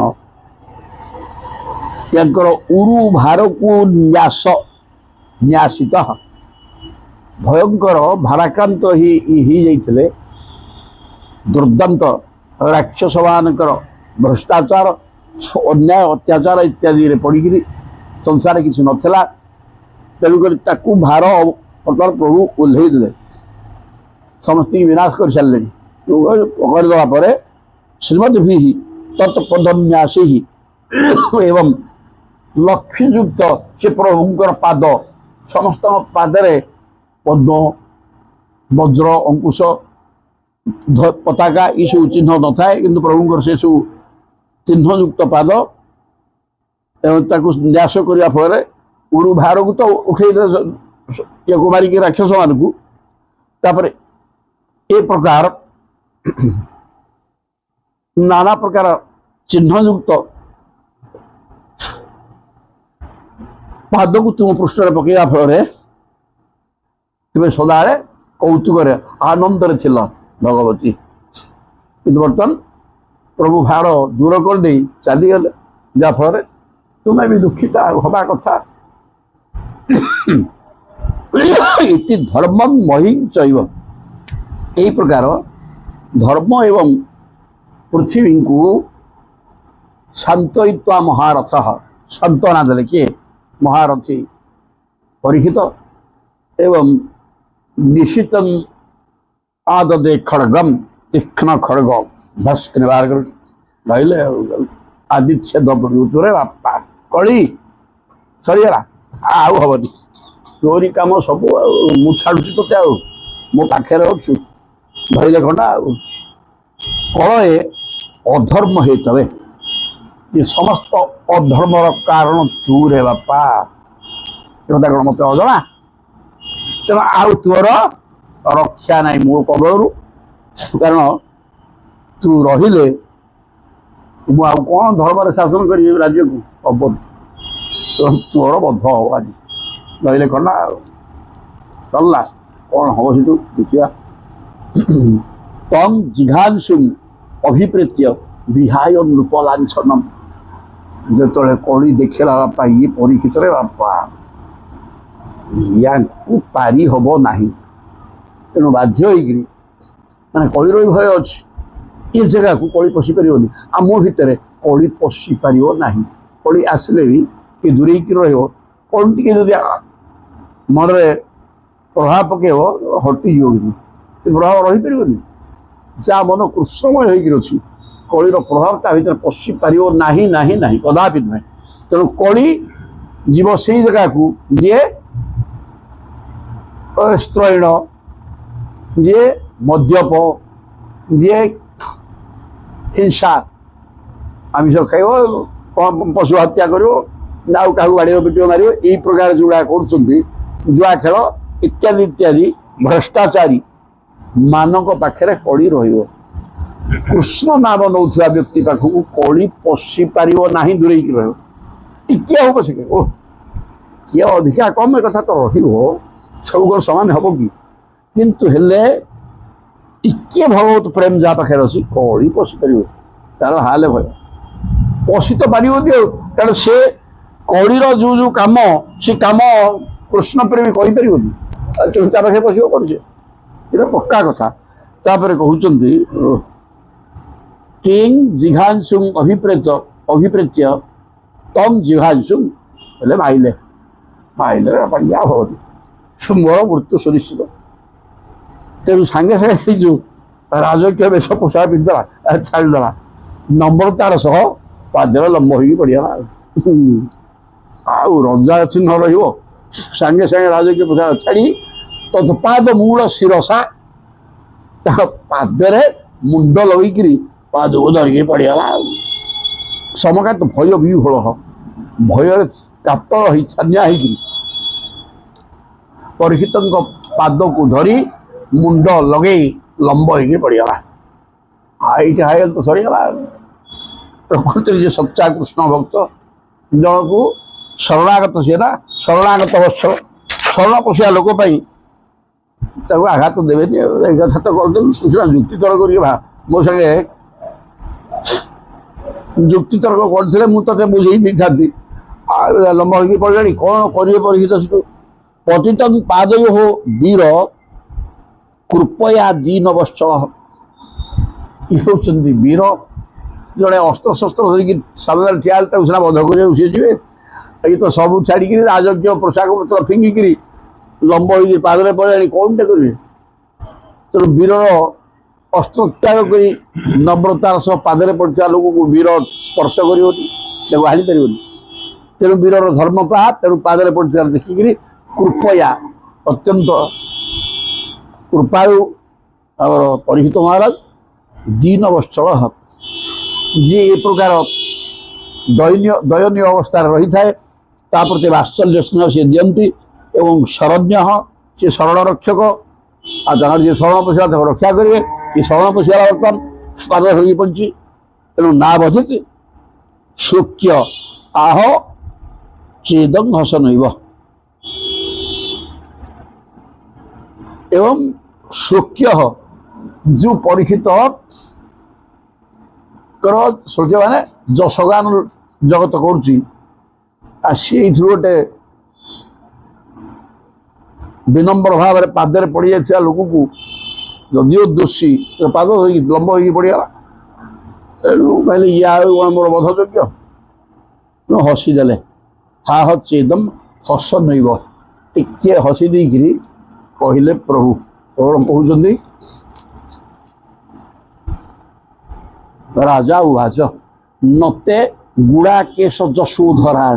ତାଙ୍କର ଉରୁ ଭାରକୁ ନ୍ୟାସିତ ଭୟଙ୍କର ଭାରାକ୍ରାନ୍ତ ହେଇଯାଇଥିଲେ। ଦୁର୍ଦାନ୍ତ ରାକ୍ଷସମାନଙ୍କର ଭ୍ରଷ୍ଟାଚାର, ଅନ୍ୟାୟ ଅତ୍ୟାଚାର ଇତ୍ୟାଦିରେ ପଡ଼ିକିରି ସଂସାର କିଛି ନଥିଲା। ତେଣୁକରି ତାକୁ ଭାର ପ୍ରଭୁ ଓହ୍ଲେଇ ଦେଲେ, ସମସ୍ତଙ୍କୁ ବିନାଶ କରିସାରିଲେଣି। କରିଦେବା ପରେ ଶ୍ରୀମଦ୍ ଭି ତତ୍ପଦନ୍ୟାସୀ ଏବଂ ଲକ୍ଷ୍ମୀଯୁକ୍ତ ସେ ପ୍ରଭୁଙ୍କର ପାଦ, ସମସ୍ତଙ୍କ ପାଦରେ ପଦ୍ମ, ବଜ୍ର, ଅଙ୍କୁଶ, ପତାକା ଏସବୁ ଚିହ୍ନ ନଥାଏ, କିନ୍ତୁ ପ୍ରଭୁଙ୍କର ସେସବୁ ଚିହ୍ନଯୁକ୍ତ ପାଦ। ଏବଂ ତାକୁ ନ୍ୟାସ କରିବା ଫଳରେ ଉରୁ ଭାରକୁ ତ ଉଠେଇଦେଲେ ଇଏକୁ ମାରିକି ରାକ୍ଷସମାନଙ୍କୁ। ତାପରେ ଏ ପ୍ରକାର ନାନା ପ୍ରକାର ଚିହ୍ନଯୁକ୍ତ ପାଦକୁ ତୁମ ପୃଷ୍ଠରେ ପକାଇବା ଫଳରେ ତୁମେ ସଦାବେଳେ କୌତୁକରେ ଆନନ୍ଦରେ ଥିଲ ଭଗବତୀ। କିନ୍ତୁ ବର୍ତ୍ତମାନ ପ୍ରଭୁ ଭାର ଦୂର କରିଦେଇ ଚାଲିଗଲେ, ଯାହାଫଳରେ ତୁମେ ବି ଦୁଃଖିତ ହେବା କଥା। ଇତି ଧର୍ମ ମହି ଚୈବ। ଏହି ପ୍ରକାର ଧର୍ମ ଏବଂ ପୃଥିବୀଙ୍କୁ ଶାନ୍ତୟିତ୍ୱା ମହାରଥ ସାନ୍ତ୍ୱନା ଦେଲେ କିଏ ମହାରଥୀ ପରୀକ୍ଷିତ ଏବଂ ନିଶିତଂ ଆଦଦେ ଖଡ଼ଗମ୍ ତୀକ୍ଷ୍ଣ ଖଡ଼ଗ ଭସ୍କ ବାହାର କରି ଧଇଲେ ଆଦିଚ୍ଛେଦ ପଡ଼ିଉରେ ବାପା କଳି ସରିଗଲା ଆଉ ହବନି ଚୋରି କାମ ସବୁ ଆଉ ମୁଁ ଛାଡ଼ୁଛି ତୋତେ ଆଉ ମୋ ପାଖରେ ଅଛୁ ଧଇଲେ ଖଣ୍ଡା ଆଉ କଳେ ଅଧର୍ମ ହେଇତବେ ଏ ସମସ୍ତ ଅଧର୍ମର କାରଣ ତୁ ରେ ବାପା କଥା କ'ଣ ମୋତେ ଅଜଣା ତେଣୁ ଆଉ ତୋର ରକ୍ଷା ନାହିଁ ମୋ କବଳରୁ କାରଣ ତୁ ରହିଲେ ମୁଁ ଆଉ କ'ଣ ଧର୍ମରେ ଶାସନ କରିବି ରାଜ୍ୟକୁ ହବନି ତୋର ବଧ ହବ ଆଜି ରହିଲେ ଖଣ୍ଡା ଆଉ ଚଲିଲା କ'ଣ ହବ ସେଠୁ ଦେଖିବା ତମ୍ ଜିଘାଂଶୁଂ ଅଭିପ୍ରେତ୍ୟ ବିହାୟ ନୃପଲାଞ୍ଛନମ୍ ଯେତେବେଳେ କଳି ଦେଖିଲା ବାପା ଇଏ ପରୀକ୍ଷିତରେ ବାପା ୟାଙ୍କୁ ପାରି ହବ ନାହିଁ ତେଣୁ ବାଧ୍ୟ ହେଇକିରି ମାନେ କଳିର ଭୟ ଅଛି ଏ ଜାଗାକୁ କଳି ପଶି ପାରିବନି ଆମ ଭିତରେ କଳି ପଶି ପାରିବ ନାହିଁ କଳି ଆସିଲେ ବି କି ଦୂରେଇକି ରହିବ କ'ଣ ଟିକେ ଯଦି ମନରେ ପ୍ରଭାବ ପକାଇବ ହଟିଯିବ କିନ୍ତୁ ସେ ପ୍ରଭାବ ରହିପାରିବନି ଯାହା ମନ କୃଷ୍ଣମୟ ହେଇକିରି ଅଛି କଳିର ପ୍ରଭାବ ତା ଭିତରେ ପଶି ପାରିବ ନାହିଁ ନାହିଁ ନାହିଁ କଦାପି ନୁହେଁ ତେଣୁ କଳି ଯିବ ସେଇ ଜାଗାକୁ ଯିଏ ସ୍ତ୍ରୈଣ ଯିଏ ମଦ୍ୟପ ଯିଏ ହିଂସା ଆମିଷ ଖାଇବ ପଶୁ ହତ୍ୟା କରିବ ଆଉ କାହାକୁ ବାଡ଼ିବ ପିଟିବ ମାରିବ ଏଇ ପ୍ରକାର ଯେଉଁଗୁଡ଼ା କରୁଛନ୍ତି ଜୁଆ ଖେଳ ଇତ୍ୟାଦି ଇତ୍ୟାଦି ଭ୍ରଷ୍ଟାଚାରୀ ମାନଙ୍କ ପାଖରେ କଳି ରହିବ କୃଷ୍ଣ ନାମ ନେଉଥିବା ବ୍ୟକ୍ତି ପାଖକୁ କଳି ପଶି ପାରିବ ନାହିଁ ଦୂରେଇକି ରହିବ ଟିକେ ହବ ସେ ଓ କିଏ ଅଧିକା କମ୍ ଏ କଥା ତ ରହିବ ସବୁ କ'ଣ ସମାନ ହବ କି କିନ୍ତୁ ହେଲେ ଟିକେ ଭଗବତ ପ୍ରେମ ଯାହା ପାଖରେ ଅଛି କଳି ପଶି ପାରିବ ତାର ହାଲେ ଭୟ ପଶି ତ ପାରିବନି ଆଉ କାରଣ ସେ କଳିର ଯେଉଁ କାମ ସେ କାମ କୃଷ୍ଣ ପ୍ରେମୀ କରିପାରିବନି ତେଣୁ ତା ପାଖରେ ପଶିବ କରୁଛେ ଏଇଟା ପକ୍କା କଥା ତାପରେ କହୁଛନ୍ତି କିଂ ଜିଘାଂଶୁଂ ଅଭିପ୍ରେତ୍ୟ ତମ୍ ଜିଘାଂଶୁଂ ହେଲେ ମାଇଲେ ପାଣ୍ଡିଆ ହବନି ମୋର ମୃତ୍ୟୁ ସୁନିଶ୍ଚିତ ତେଣୁ ସାଙ୍ଗେ ସାଙ୍ଗେ ସେଇ ଯେଉଁ ରାଜକୀୟ ବେଶ ପୋଷାକ ପିନ୍ଧିଦେଲା ଛାଡ଼ିଦେଲା ନମ୍ରତାର ସହ ପାଦରେ ଲମ୍ବ ହେଇକି ପଡ଼ିଗଲା ଆଉ ରଜା ଚିହ୍ନ ରହିବ ସାଙ୍ଗେ ସାଙ୍ଗେ ରାଜକୀୟ ପୋଷାକ ଛାଡ଼ି ତତ୍ପାଦ ମୂଳ ଶିରସା ତାଙ୍କ ପାଦରେ ମୁଣ୍ଡ ଲଗେଇକିରି ପାଦକୁ ଧରିକି ପଡ଼ିଗଲା ଆଉ ସମକାତ ଭୟ ବିହୋଳ ଭୟରେ କାତର ହେଇ ଛାନିଆ ହେଇକିରି ପରୀକ୍ଷିତଙ୍କ ପାଦକୁ ଧରି ମୁଣ୍ଡ ଲଗେଇ ଲମ୍ବ ହେଇକି ପଡ଼ିଗଲା ଏଇଟା ହେଇଗଲେ ତ ସରିଗଲା ପ୍ରକୃତିରେ ଯିଏ ସଚ୍ଚା କୃଷ୍ଣ ଭକ୍ତ ଜଣକୁ ଶରଣାଗତ ସିଏ ନା ଶରଣାଗତ ବତ୍ସଳ ଶରଣ ପଶିବା ଲୋକ ପାଇଁ ତାକୁ ଆଘାତ ଦେବେନି ଏଇ କଥା ତ କରିଦେବି ଯୁକ୍ତିତର୍କ କରିକି ମୋ ସାଙ୍ଗେ ଯୁକ୍ତିତର୍କ କରିଥିଲେ ମୁଁ ତତେ ବୁଝେଇ ଦେଇଥାନ୍ତି ଲମ୍ବ ହେଇକି ପଡ଼ିଲାଣି କ'ଣ କରିବେ ପରୀକ୍ଷିତ ସେଠୁ ପତିତଂ ପାଦୟୋଃ ବୀର କୃପୟା ଦୀନ ବତ୍ସଳ ଇଏ ହେଉଛନ୍ତି ବୀର ଜଣେ ଅସ୍ତ୍ରଶସ୍ତ୍ର ଧରିକି ସାମ୍ନାରେ ଠିଆ ହେଲେ ତାକୁ ସିନା ବଧ କରିବାକୁ ସିଏ ଯିବେ ଏଇ ତ ସବୁ ଛାଡ଼ିକିରି ରାଜକୀୟ ପୋଷାକ ପତ୍ର ଫିଙ୍ଗିକିରି ଲମ୍ବ ହେଇକି ପାଦରେ ପଡ଼ିଲାଣି କ'ଣଟେ କରିବେ ତେଣୁ ବୀରର ଅସ୍ତ୍ର ତ୍ୟାଗ କରି ନମ୍ରତାର ସହ ପାଦରେ ପଡ଼ିଥିବା ଲୋକକୁ ବୀର ସ୍ପର୍ଶ କରିବନି ତାକୁ ଆଣିପାରିବନି ତେଣୁ ବୀରର ଧର୍ମ ପାହା ତେଣୁ ପାଦରେ ପଡ଼ିଥିବା ଦେଖିକିରି କୃପୟା ଅତ୍ୟନ୍ତ କୃପାଳୁ ଆମର ପରୀକ୍ଷିତ ମହାରାଜ ଦୀନ ବତ୍ସଳ ଯିଏ ଏ ପ୍ରକାର ଦୟନୀୟ ଅବସ୍ଥାରେ ରହିଥାଏ ତା ପ୍ରତି ବାତ୍ସଲ୍ୟ ସ୍ନେହ ସିଏ ଦିଅନ୍ତି ଏବଂ ଶରଣ୍ୟ ସିଏ ଶରଣ ରକ୍ଷକ ଆଉ ତାଙ୍କର ଯିଏ ଶରଣ ପଶିଲା ତାକୁ ରକ୍ଷା କରିବେ ଏ ଶରଣ ପଶିଗଲା ବର୍ତ୍ତମାନ ପାଦ ଧରିକି ପଡ଼ିଛି ତେଣୁ ନା ବଧିତ ଶୋକ୍ୟ ଆହ ଚେଦଂ ହସନୈବ ଏବଂ ଶୋକ୍ୟ ଯେଉଁ ପରୀକ୍ଷିତ ଶୋକ୍ୟ ମାନେ ଯଶଗାନ ଜଗତ କରୁଛି ଆଉ ସିଏ ଏଇଥିରୁ ଗୋଟେ ବିନମ୍ର ଭାବରେ ପାଦରେ ପଡ଼ିଯାଇଥିବା ଲୋକକୁ ଯଦିଓ ଦୋଷୀ ପାଦ ଧରିକି ଲମ୍ବ ହେଇକି ପଡ଼ିଗଲା ତେଣୁ କହିଲେ ଇଏ ଆଉ କ'ଣ ମୋର ବଧ ଯୋଗ୍ୟ हसीदे हा चेदम हस नईब टिके हसी देकरी कहले प्रभु कौन कहते राजा उवाच नते गुड़ा केश जशोधरा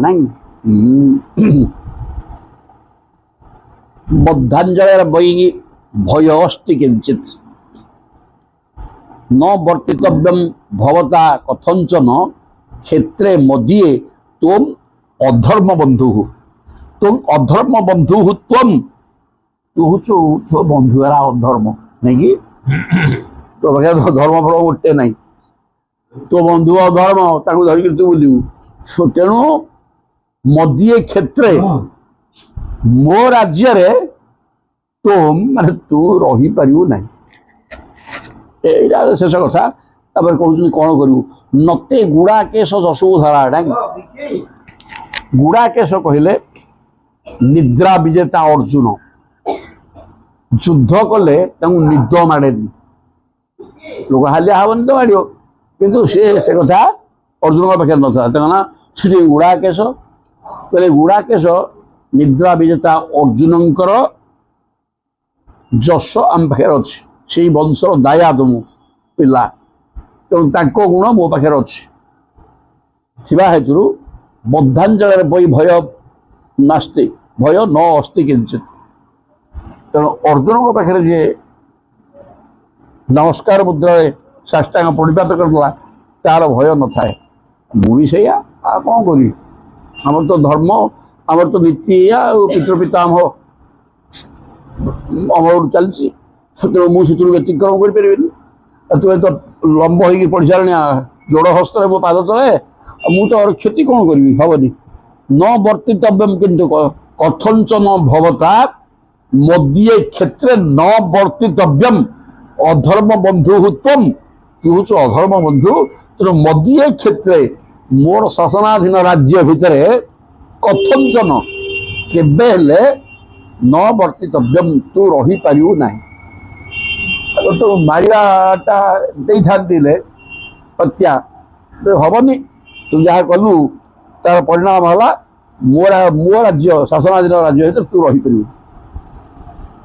बद्धांजल वै भय अस्ति किंचित न वर्तितव्यम भवता कथंचन क्षेत्रे मदीये तुम अधर्म बंधु त्वम तू तो बंधु अधर्म नहीं कि तो पाखे तो धर्म फल गोटे ना तो बंधु अधर्म ताकू धरिक तू बुलू तेणु मदीये क्षेत्रे मो राज्य रे तुम माने तू रही पारिबु नहीं शेष कथा कहते कौन करू नते गुड़ा केश जशोधरा गुड़ा केश कहले निद्रा विजेता अर्जुन युद्ध कले निद माड़े लोक हालिया हबन तो माड़ किंतु से कथा अर्जुन पाखे ना श्री गुड़ा केश कहले गुड़ा केश निद्रा विजेता अर्जुनकर जश आम पाखे अच्छी से वंशर दायाद मु पिला तेणु गुण मो पाखे अच्छी हेतु बद्धांजल वै भय नास्ति भय न अस्ति किंचित तेणु अर्जुन पाखे जे नमस्कार मुद्रा साष्टांग प्रणिपात करला तार भय न थाए मुझे से कौन करी आमर तो धर्म आमर तो नीति पितृ पितामह अमर चलती तेणु मुझे व्यतिक्रम करें तु तो लंब हो पढ़ी सारे जोड़ हस्त मो पाद तले मुझे क्षति कौन करी हेनी न वर्तितव्यम किंतु कथंचन भवता मदीये क्षेत्रे न वर्तितव्यम अधर्म बंधु तुम तू अधर्म बंधु तेणु मदीये क्षेत्रे मोर शासनाधीन राज्य भितर कथंचन केबे न वर्तितव्यम तू रही पारिबु नहीं तो मारियाटा दे हत्या हेनी तू जहाँ कलु तार परिणाम है मो राज्य शासनाधीन राज्य भर तू रही पार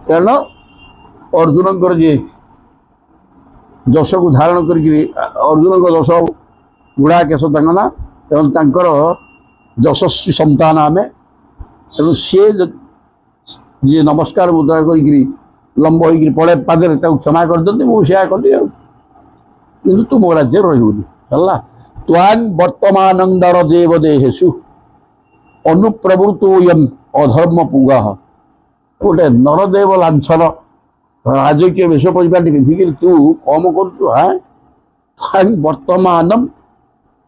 कारण अर्जुन जी जश को धारण कर अर्जुन को जश गुड़ा केश ना तेणु यशस्वी संतान आम तेणु सी जी नमस्कार मुद्रा कर लंब हो पड़े पादे क्षमा कर दिखती मुझे कली कि तू मो राज्य रही है त्वान वर्तमान नरदेव देहेशु अनुप्रवृत्तोयम अधर्म पुगा गोटे नरदेव लाछन राजकीय वेश परिपाटी पिंधिक तू कम कर वर्तमान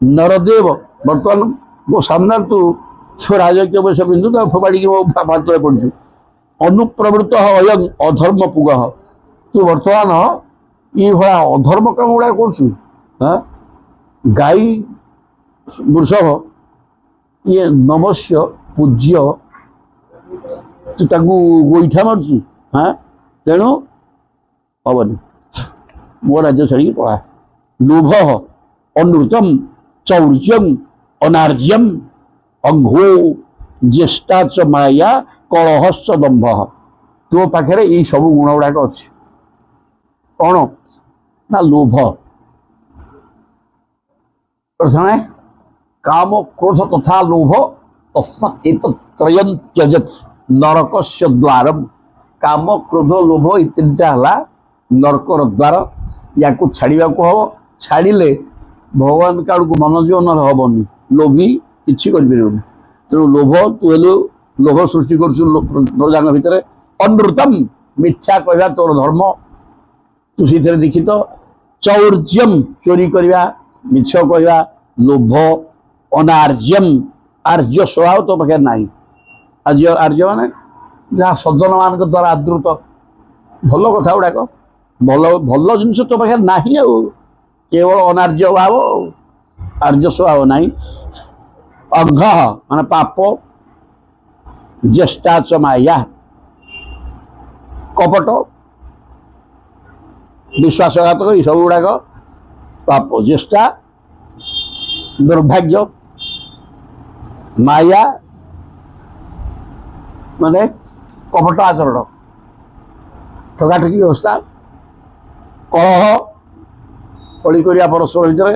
नरदेव वर्तमान मो सामने तू राजकीय वेश पिंधु फोपाड़ी मो भात पड़ू अनुप्रवृत्त अयं अधर्म पुगा तू बर्तमान ये भाया अधर्म कम गुड़ा कर गाई वृषभ ये नमस्य पूज्य तू ताकू गोईठा मारु हाँ तेणु हेनी मो राज्य छाड़ी पड़ा लोभ अनृतम चौर्यम अनार्यम अंघो ज्येष्ठा च माया कलहश्च दंभ तो पाखे ये सब गुण गुड़ाक अच्छे कौन ना लोभ प्रथम काम क्रोध तथा लोभ तस्मात् एतत्रयं त्यजत् नरकस्य द्वारम काम क्रोध लोभ ये तीनटा है नरकर द्वार या छाड़ा को हम छाड़े भगवान का को मन जीवन हेनी लोभी किसी कर तेणु लोभ तू हेलु लोभ सृष्टि करजान भितर अनृतम मिथ्या कहवा तोर धर्म तू से लिखित चौर्यम चोरी करवा मिछ कहवा लोभ अनार्यम आर्य स्वभाव तो पाखे ना आर्य आर्य मान जहाँ सज्जन मान द्वारा आदृत भल कथा गुड़ाक भल भल जिन तो पाखे ना केवल अनार्य भाव आर्य स्वभाव ना अंघ मान पाप ज्येष्ठा च माया कपट विश्वासघातक ये सब गुड़ाक पाप ज्येष्ठा दुर्भाग्य माया माने कपट आचरण ठगाठगी व्यवस्था कलह कली करिया परस्पर भितर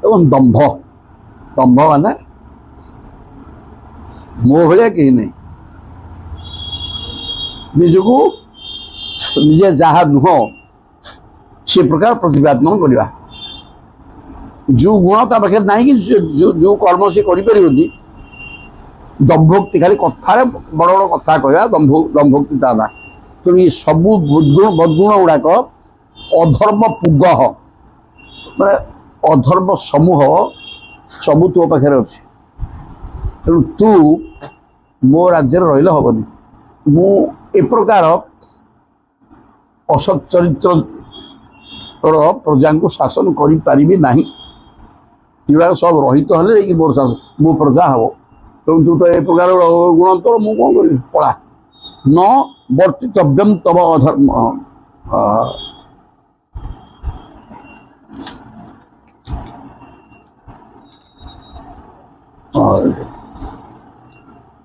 एवं दंभ दंभ माने मो भाया कहीं नहीं निजको निजे जहाँ नुह से प्रकार प्रतिपादन करवा जो गुण ता पाखे ना कि जो कर्म से करें दम्भोक्ति खाली कथार बड़ बड़ कथा कह दम्भोक्ति ता ना तो ये सब बदगुण गुड़ाक अधर्म पुग मैं अधर्म समूह सबू तो पाखे अच्छे तेणु तू मो राज्य रही हेनी मु ए प्रकार असत चरित्र प्रजा को शासन करें सब रहित हेल्ले मोर शासन मो प्रजा हम तेणु तू तो ए प्रकार गुण तोर मु कौन करी पड़ा न वर्तितव्यम तब अधर्म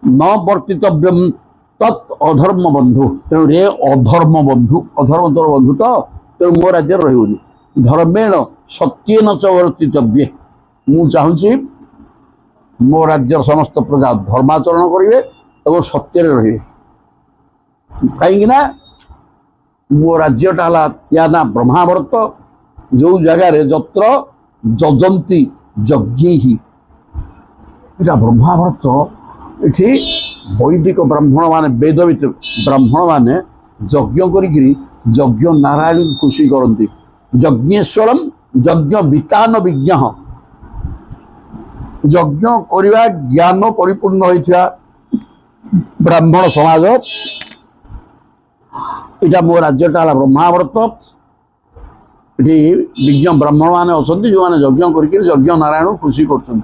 न वर्तितव्यम तत् अधर्म बंधु तेणु रे अधर्म बंधु अधर्म तोर बंधु तो तेणु मो राज्य रही धर्मेण सत्यन च वर्तितव्ये मु चाहूँगी मो राज्य समस्त प्रजा धर्माचरण करेंगे और सत्य रे कहीं मो राज्यटा या ना ब्रह्मावर्त जो जगार जत्र जजंती यज्ञ ही इटा ब्रह्मावर्त इठी वैदिक ब्राह्मण माने वेदवित ब्राह्मण माने यज्ञ करी यज्ञ नारायण खुशी करती यज्ञेश्वरम यज्ञ वितान विज्ञ यज्ञ करवा ज्ञान परिपूर्ण होता ब्राह्मण समाज इटा मो राज्यटा ब्रह्मावर्त ये विज्ञ ब्राह्मण माने अच्छा जो मैंने यज्ञ कर नारायण खुशी कर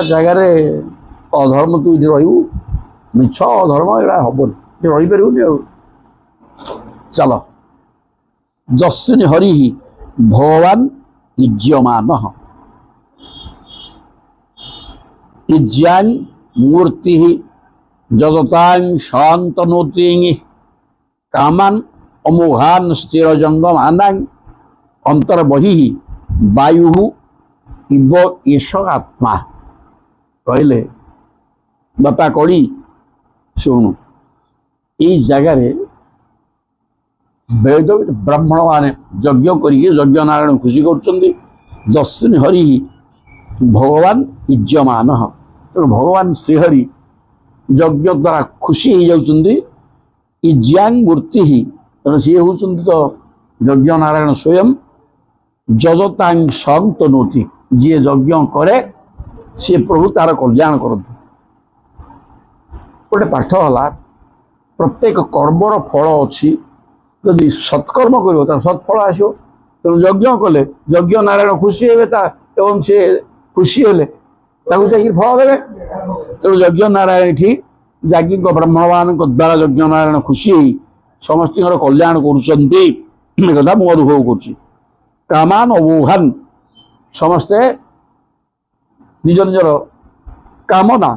जगार अधर्म तू ये रू मिछ अधर्म यहाँ हेनी रही पार चल जस्विन हरि भगवान युज्यमान युज्यां मूर्ति जगतां शांतनोति कामान अमोघान स्थिर जंगमानां अंतर्बहि वायु इव एष आत्मा कहले बापा कड़ी शुणु ये जगार वेद ब्राह्मण माने यज्ञ करज्ञ नारायण खुशी कर जस्विन हरि भगवान युज्यमान तेणु भगवान श्रीहरि यज्ञ द्वारा खुशी हो जाती युज्यां मूर्ति ही तेणु सी होती तो यज्ञ नारायण स्वयं जजतां संतनोति जी यज्ञ करे सी प्रभु तार कल्याण करते गोटे पाठ है प्रत्येक कर्मर फल अच्छी जदि सत्कर्म कर सत्फल आसो तेणु यज्ञ कले यज्ञ नारायण खुशी हे एवं सी खुशी हेले फल देवे तेणु यज्ञ नारायण ये याज्ञिक ब्राह्मण मान द्वारा यज्ञ नारायण खुशी समस्त कल्याण करा मु अनुभव कर कामान अवोहान समस्ते निज निजर कामना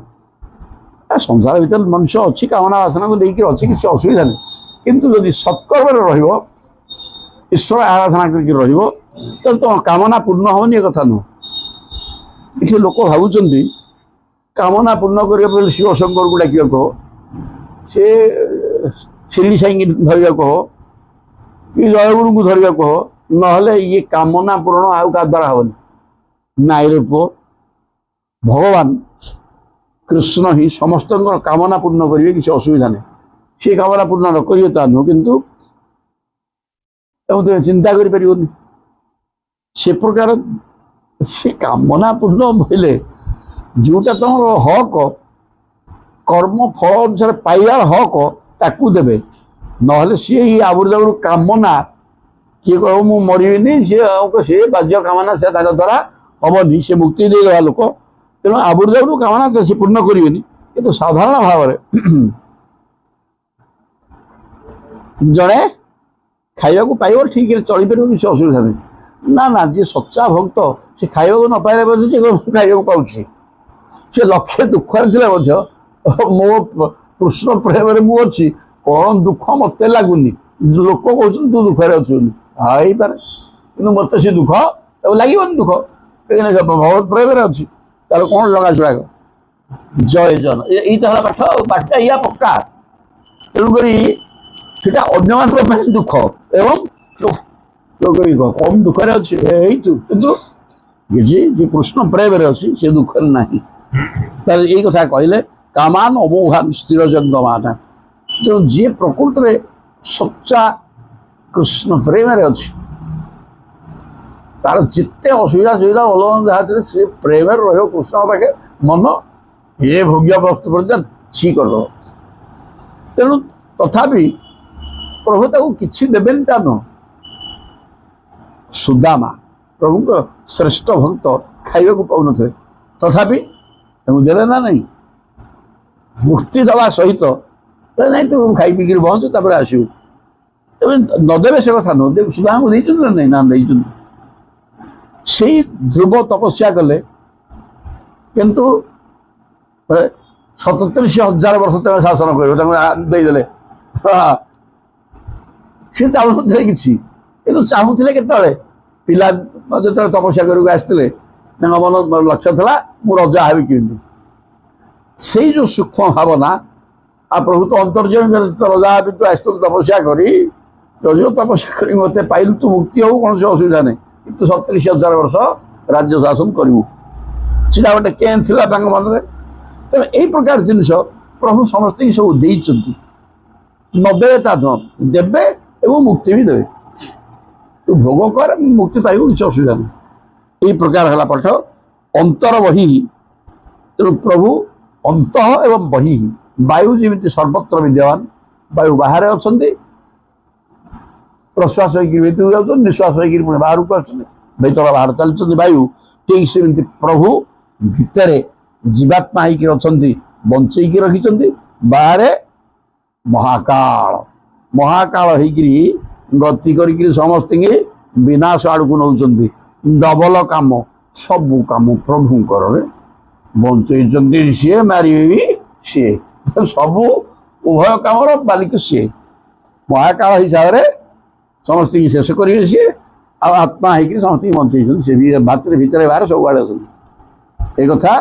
संसार भीतर मनुष्य अच्छी कामना वासना को लेकर अच्छी किसी असुविधा नहीं किंतु जदि सत्कर्म ईश्वर आराधना कर तो कामना पूर्ण होनी एक कथा नुह ये लोक भावुं कामना पूर्ण करने शिव शंकर को डाक कह सी शिरडी साई धरवा कह कि जयगुरु को धरवा कह ना ये कामना पूर्ण आउ का द्वारा हेनी नाई पुओ भगवान कृष्ण ही समस्त कामना पूर्ण करेंगे किसी असुविधा नहीं सी कामना पूर्ण न करेंगे ता नुह किंतु चिंता करें से प्रकार से कामना पूर्ण बोले जोटा तुम हक कर्म फल अनुसार पाइबार हक ताकू देवे ना सी ही आबुरी जाबुरी कामना किए कह मु मरबी सी बाह्य कामना से द्वारा हेनी से मुक्ति देवा लोक तेणु आबुरी जाबुरी कामना से पूर्ण करेंगे कि साधारण भाव जड़े खाइबा पाइब ठीक है चल पार किसी असुविधा नहीं ना ना जी सच्चा भक्त से खाइबा न पाइले खाइबा पाऊँ से लक्षे दुखरे मो कृष्ण प्रेम मु अच्छी कौन दुख मत लगुनि लोक कह तू दुखरे अच्छे पारे कि मत से दुख लगे दुख भगवत प्रेम अच्छी तार कौन लगा छुड़ा जय जन यही पाठ पाठटा या पक्का तेणुक अन्य दुख एवं लोग कम दुखरे अच्छे कितु जी कृष्ण प्रेम अच्छी से दुखरे ना यही कथा कहले कामान अमोघान स्थिर जंगमाना तेणु जी प्रकृत में सच्चा कृष्ण प्रेम अच्छी तार जिते असुविधा सुविधा भल जहाँ से प्रेम रही कृष्ण पाखे मन ये भोग्य वस्तु पर छि कर तेणु तथापि प्रभु ताको किछि देबेन ता न सुदामा प्रभु श्रेष्ठ भक्त खाइबा को पाउन थे तथापि ताको देले ना नहीं मुक्ति दवा सहित नहीं तू खाई पी पहुँच तापर आसू तेज नदेवे से कथा न सुदामा को देना नहीं ना देते से ध्रुव तपस्या कले किंतु 37,000 वर्ष तक शासन करदेले सी चाहूले कि चाहूले के पिला जो तपस्या करके आसते मन लक्ष्य था मु रजा हेबी कि से जो सूक्ष्म भावना आ प्रभु तो अंतर्जमी रजा हेबी तू आस तपस्या करी जो तपस्या कर मत पाइलु तू मुक्ति हो कौन से असुविधा नहीं कि 37,000 वर्ष राज्य शासन करू सीधा गोटे केन थी मन में तेना यही प्रकार जिनस प्रभु समस्त सब देते नदेवे ता देवे एवं मुक्ति भी देवे तू भोग कर मुक्ति पाइबू किसी असुविधा नहीं यही प्रकार है पाठ अंतर बहि तेणु प्रभु अंत एवं बहि वायु जमी सर्वत्र विद्यमान वायु बाहर अच्छा प्रश्वास भितर जाऊँ निश्वास पुणी बाहर को आतर बाहर चलते वायु ठीक से प्रभु भितर जीवात्मा होकर बंचेकी रखी बाहर महाकाल महाकाल गति कर समस्त विनाश आड़ को नौ डबल काम सबू काम प्रभुकर बंचे सी मारे भी सी सबू उभय काम मालिक सी महाकाल हिसाब से समस्त शेष करेंगे सी आत्मा होकर समस्त बंचे सी भातर भितर बाहर सब आड़े ये कथा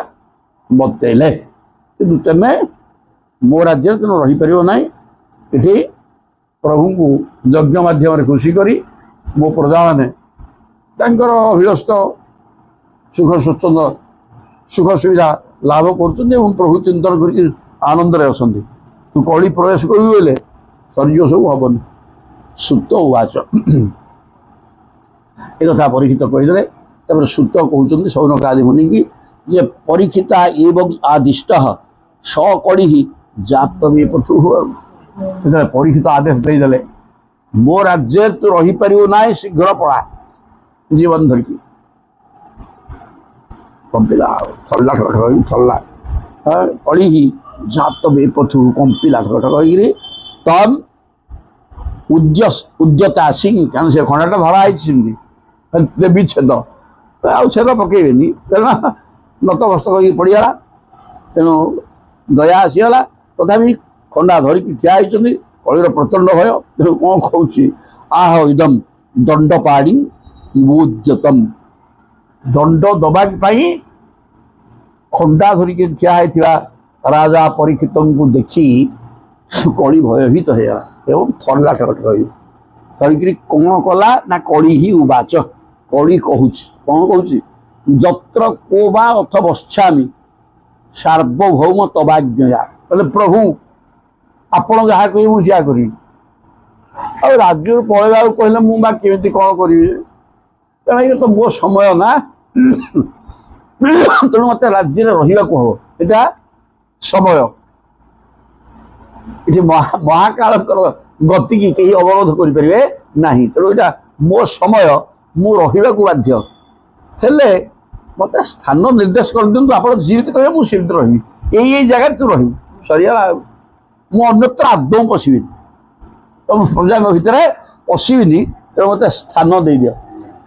बतैले कि तुमे मो राज्य तेना रहीपर ना ये प्रभु को यज्ञ मध्यम खुशी करी मो प्रजा मैंने अभिलस्त सुख स्वच्छंद सुख सुविधा लाभ कर प्रभु चिंतन कर आनंद अच्छा तू कली प्रवेश करें शरीर सब हेनी सुत उवाच एक कथा परीक्षित कहीदे सुत कहते सौनक आदि मुनि की जे परीक्षिता एवं आदिष्ट सकड़ी जात भी पथु परीक्षित आदेश देदेले मो राज्य तू रहीपर ना शीघ्र पड़ा जीवन धरिकी कंपिला थल्ला थल्ला कड़ी जात भी पथु कंपिला कही तम उद्यता सिंह क्या से खंडाटा धराई विच्छेद आद पकईबेनि नतमस्त कर पड़गला तेणु दया आसीगला तथापि खंडा धरिकी ठिया होती कलिर प्रचंड भय तेणु कौन कहूँ आह इदम दंड पाड़ी मुद्यतम दंड दबाई खंडा धरिकी ठिया होता राजा परीक्षित को देखी कली भयभीत होगा एवं थल्ला ठकट कही कौन कला ना कड़ी ही उवाच कड़ी कहूँ कौन कहूँ जत्र को बा अथ बच्छामी सार्वभौम तवाज्ञया प्रभु आपण जहाँ कहे मुझे क्या करी राज्य पलैला कहले मुझे केमी कौन करी तेना तो मो समय ना तेणु मत राज्य रहा हम यहाँ समय ये महाकाल गति की कहीं अवरोध करें ना तेणु यहाँ मो समय मु रहा बाध्य हेले मत स्थान निर्देश कर दिखाँ आप जीवित कहे मुझे सीमित रही यही जगह तू रही सरीगला मुझत्र आदौ पशि तुम प्रजा भितर पशिनी तेणु मत स्थान दे दि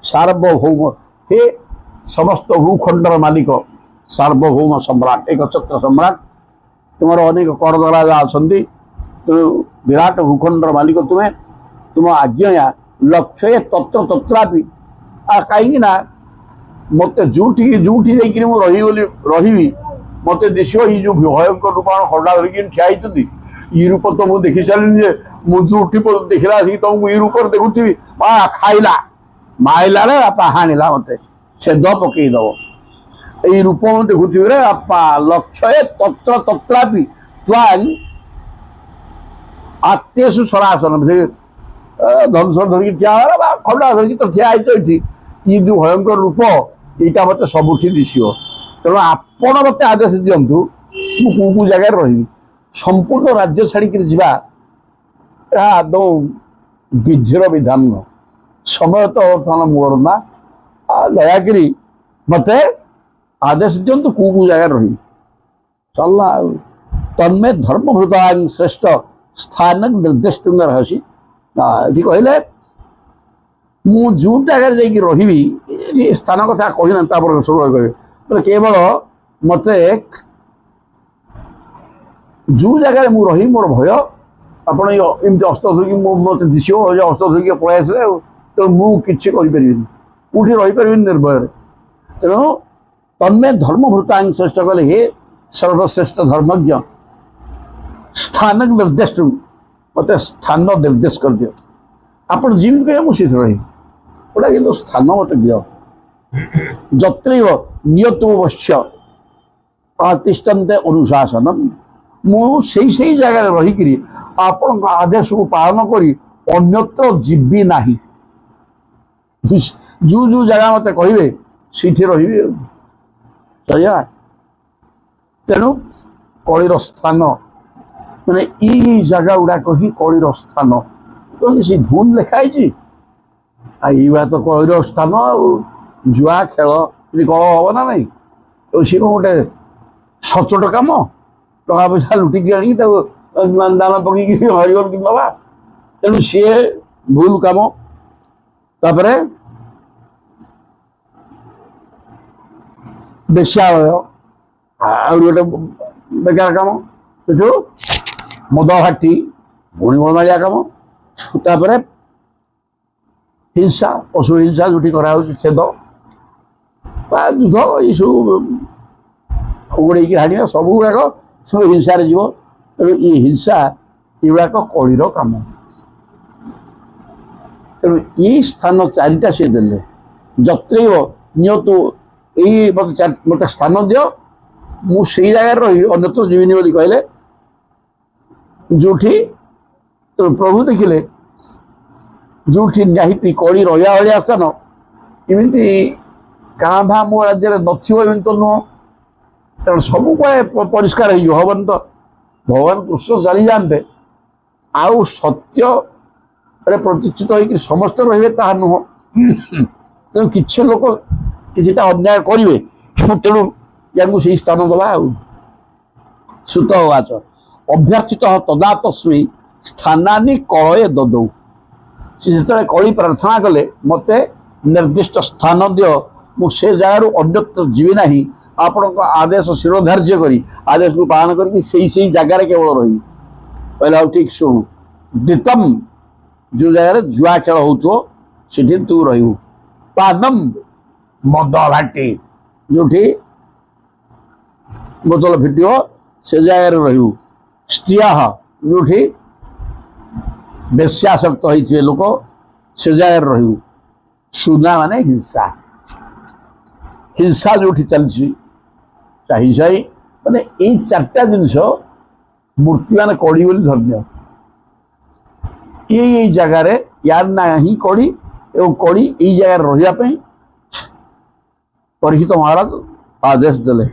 सार्वभौम हे समस्त भूखंडर मालिक सार्वभौम सम्राट एकछत्र सम्राट तुम अनेक करद राजा अच्छा तेणु विराट भूखंडर मालिक तुम्हें तुम आज्ञा लक्ष्य तत्र तत्रापि कहीं मत जोटी जोटी रही मत दिश जो भयंकर रूपाण खड़ा धरिकी ठिया ये रूप तो मुझे देखी सारे मुझे देखला तुमको ये रूप देखुथी खाइला माइला रे बापा हाणिला मत छेद पकईदब ये रूप मुझे देखुथी रे बापा लक्ष्य तत्र तत्रापि त्वां आत्मेषु सरासन धनुष धरिकी ठिया खड़ा धरिकी तो ठिया ये जो भयंकर रूप यहाँ मत सबुठी दिशो तेणु आपण मत आदेश दिंतु मुझे जगार रही संपूर्ण राज्य छाड़िक आदौ विधिर विधान न समय तो बर्तमान मोर ना दयाकि मत आदेश दिंतु कौ जगार रही चलना तन्मे धर्मभृता श्रेष्ठ स्थान निर्देश रहसी ये कहले मु जो जगार रही स्थान कथा कहना कहे केवल मत जो जगार मु रही मोर भय आपण एमती अस्त्र धरिकी मत दिश अस्त्र धरिकी पलि आसे तो मुझे कौटी रहीपर निर्भय तेणु तन्मे धर्मभृता श्रेष्ठ कले हे सर्वश्रेष्ठ धर्मज्ञ स्थान निर्देश मत स्थान निर्देश कर दियो आपण जिम कहे मुझे रही गोटा कि स्थान मत दियो जत्रैव नियतो वश्य तिष्ठन्ते अनुशासनम मुझे जगह रही आपण आदेश को पालन करी अन्यत्र जीवी नाही जो जो जगह मत कहे सीठी रही तेणु कलिर स्थान माने ई जगह गुड़ाक ही कलिर स्थान सी भूल लिखाई ये तो कलिर स्थान जुआ खेल कल हम ना नहीं तो सी गोटे सचोट कम टका पैसा लुटिकी आनी दान पकई हरिवर कि दबा तेणु सी भूल कम तापर बेश्यालय गोटे बेकार कम सेठू मदघाटी पुणी बणमालिया कम तापर हिंसा पशु हिंसा जो छेद युद्ध ये सब उड़े हाण सब गुड़ाक सब हिंसार जीव तेणु ये हिंसा युवाक कलिर कम तेणु ये स्थान चारिटा सी देले जत्रैव नियतु यही मत स्थान दियो मुझे जगार रही अन्यत्र जीविनी बोली कहले जो प्रभु देखिले जो निहाती कली रहा भाया स्थान एमती क्या भा मो राज्य नमती तो नुह तेणु सब परिष्कार होवन तो भगवान कृष्ण चली जाते आउ सत्य प्रतिष्ठित हो समस्त रे ता नुह तेणु कि लोक कि अन्याय करेंगे तेणु या से स्थान दवा सुत उवाच अभ्यर्थित तदा तस्मै स्थानानि कलये ददौ से कली प्रार्थना कले मत निर्दिष्ट स्थान दियो मुझे जगार अन्यत्र जीवी ना आपण आदेश शिरोधार्य करी आदेश को पालन करके जगार केवल रही कहला ठीक शुणु दितम जो जगार जुआ खेल हो तू रही पादम मद घाटी जो बोतल फिटो से जगार रही स्त्रिया जो बेश्यासक्त होते लोक से जगार रही सुना माने हिंसा हिंसा जो चलती हिंसा ही माने यही चार्टा जिनस मूर्ति मान कड़ी बोली धर्म ये जगार यार ना ही कड़ी एवं कड़ी यही जगार रही परीक्षित महाराज आदेश देले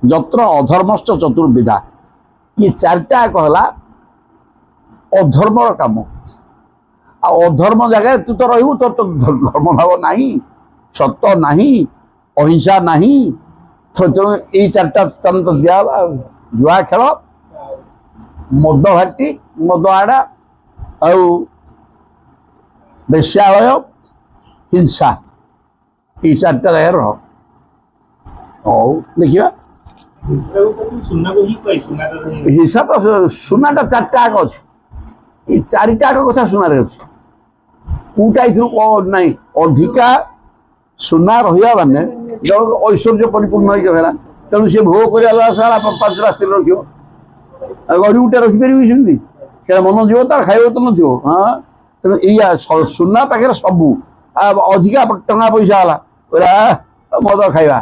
जत्र अधर्मश्च चतुर्विधा ये चार्टा कहला अधर्मर काम अधर्म जगह तू तो रही तो धर्म भाव नहीं सत्य नहीं अहिंसा नहीं तेणु यही चार्टा स्थान तो दिया जुआ खेल मद घाटी मद आड़ा बेश्यालय हिंसा ये चार्टा जगह रह ହଉ ଦେଖିବା ହିସାବ ସୁନାଟା ଚାରିଟା ଆଗ ଅଛି ଏ ଚାରିଟା ଆଗ କଥା ସୁନାରେ ଅଛି କୋଉଟା ଏଥିରୁ ନାହିଁ ଅଧିକା ସୁନା ରହିବା ମାନେ ଜଣ ଐଶ୍ୱର୍ଯ୍ୟ ପରିପୂର୍ଣ୍ଣ ହେଇକି ରହିଲା ତେଣୁ ସେ ଭୋଗ କରିବା ସାରା 5ଟା ସ୍ତ୍ରୀ ରଖିବ ଆଉ ଗରିବଟା ରଖିପାରିବି ସେମିତି ସେଟା ମନ ଯିବ ତାର ଖାଇବ ତ ନଥିବ ହଁ ତେଣୁ ଏଇଆ ସୁନା ପାଖରେ ସବୁ ଅଧିକା ଟଙ୍କା ପଇସା ହେଲା ପୁରା ମଦ ଖାଇବା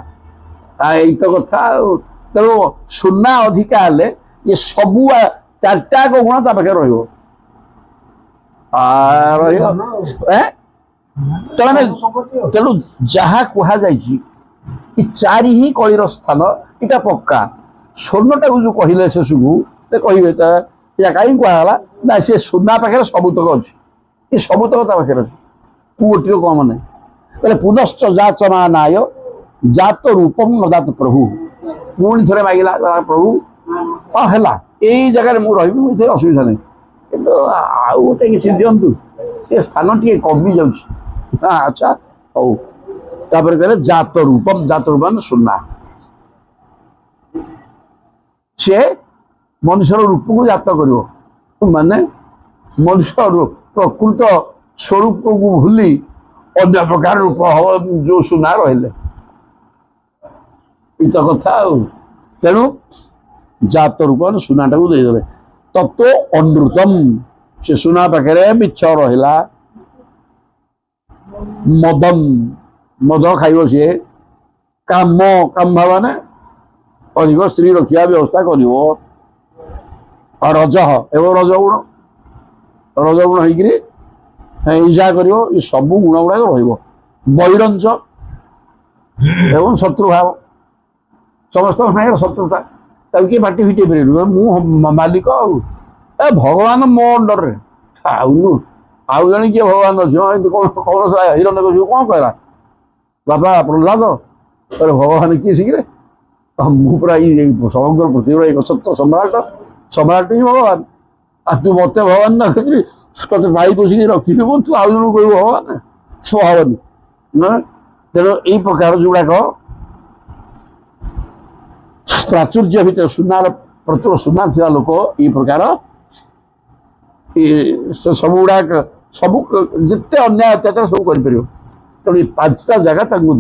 ଏଇ ତ କଥା ଆଉ ତେଣୁ ସୁନା ଅଧିକା ହେଲେ ଏ ସବୁ ଚାରିଟା ଗୁଣ ତା ପାଖରେ ରହିବ ତେଣୁ ଯାହା କୁହାଯାଇଛି ଏ ଚାରି ହିଁ କଳିର ସ୍ଥାନ ଏଇଟା ପକ୍କା ସ୍ୱର୍ଣ୍ଣଟାକୁ ଯୋଉ କହିଲେ ଶେଷକୁ କହିବେ ଏଇଟା କାହିଁକି କୁହାଗଲା ନା ସେ ସୁନା ପାଖରେ ସବୁତକ ଅଛି ଏ ସବୁତକ ତା ପାଖରେ ଅଛି ଗୋଟିଏ କମ ନାହିଁ କହିଲେ ପୁନଶ୍ଚ ଯାଚମାନାୟ ଜାତ ରୂପମ ନଦାତ ପ୍ରଭୁ ପୁଣି ଥରେ ମାଗିଲା ପ୍ରଭୁ ହଁ ହେଲା ଏଇ ଜାଗାରେ ମୁଁ ରହିବି ମୁଁ ଏଥିରେ ଅସୁବିଧା ନାହିଁ କିନ୍ତୁ ଆଉ ଗୋଟେ କିଛି ଦିଅନ୍ତୁ ଏ ସ୍ଥାନ ଟିକେ କମି ଯାଉଛି ଆଚ୍ଛା ହଉ ତାପରେ କହିଲେ ଜାତ ରୂପମ ମାନେ ସୁନା ସେ ମଣିଷର ରୂପକୁ ଜାତ କରିବ ମାନେ ମଣିଷ ପ୍ରକୃତ ସ୍ୱରୂପକୁ ଭୁଲି ଅନ୍ୟ ପ୍ରକାର ରୂପ ହବ ଯୋଉ ସୁନା ରହିଲେ ଏଇତ କଥା ଆଉ ତେଣୁ ଜାତ ରୂପ ସୁନାଟାକୁ ଦେଇଦେଲେ ତତ୍ତ୍ୱ ଅନୃତମ ସେ ସୁନା ପାଖରେ ମିଛ ରହିଲା ମଦ ଖାଇବ ସିଏ କାମ ମାନେ ଅଧିକ ସ୍ତ୍ରୀ ରଖିବା ବ୍ୟବସ୍ଥା କରିବ ଆଉ ରଜ ଏବଂ ରଜଗୁଣ ହେଇକିରି ହିଂସା କରିବ ଏ ସବୁ ଗୁଣ ଗୁଡାକ ରହିବ ବୈରଞ୍ଚ ଏବଂ ଶତ୍ରୁଭାବ ସମସ୍ତଙ୍କ ସାଙ୍ଗରେ ଶତ୍ରୁତା ତାକୁ କିଏ ବାଟି ଫିଟେଇ ପାରିବେନି ମୁଁ ମାଲିକ ଆଉ ଭଗବାନ ମୋ ଅଣ୍ଡରରେ ଆଉ ଜଣେ କିଏ ଭଗବାନ ଅଛି ହିରଣ୍ୟ କଣ କହିଲା ବାପା ପ୍ରହ୍ଲାଦ ଭଗବାନ କିଏ ଶିଖିଲେ ମୁଁ ପୁରା ଏଇ ସମଗ୍ର ପୃଥିବୀର ଏକ ସତ୍ୟ ସମ୍ରାଟ ହିଁ ଭଗବାନ ଆଉ ତୁ ମତେ ଭଗବାନ ନା କହିକିରି ତତେ ଭାଇ ପୋଷିକି ରଖିଥିବୁ ତୁ ଆଉ ଜଣକୁ କହିବୁ ଭଗବାନ ହବନି ନା ତେଣୁ ଏଇ ପ୍ରକାର ଯୋଉଗୁଡାକ ପ୍ରାଚୁର୍ଯ୍ୟ ଭିତରେ ସୁନାର ପ୍ରଚୁର ସୁନା ଥିବା ଲୋକ ଏଇ ପ୍ରକାର ସବୁ ଗୁଡାକ ସବୁ ଯେତେ ଅନ୍ୟାୟ ଅତ୍ୟାଚାର ସବୁ କରିପାରିବ ତେଣୁ ଏ 5ଟା ଜାଗା ତାଙ୍କୁ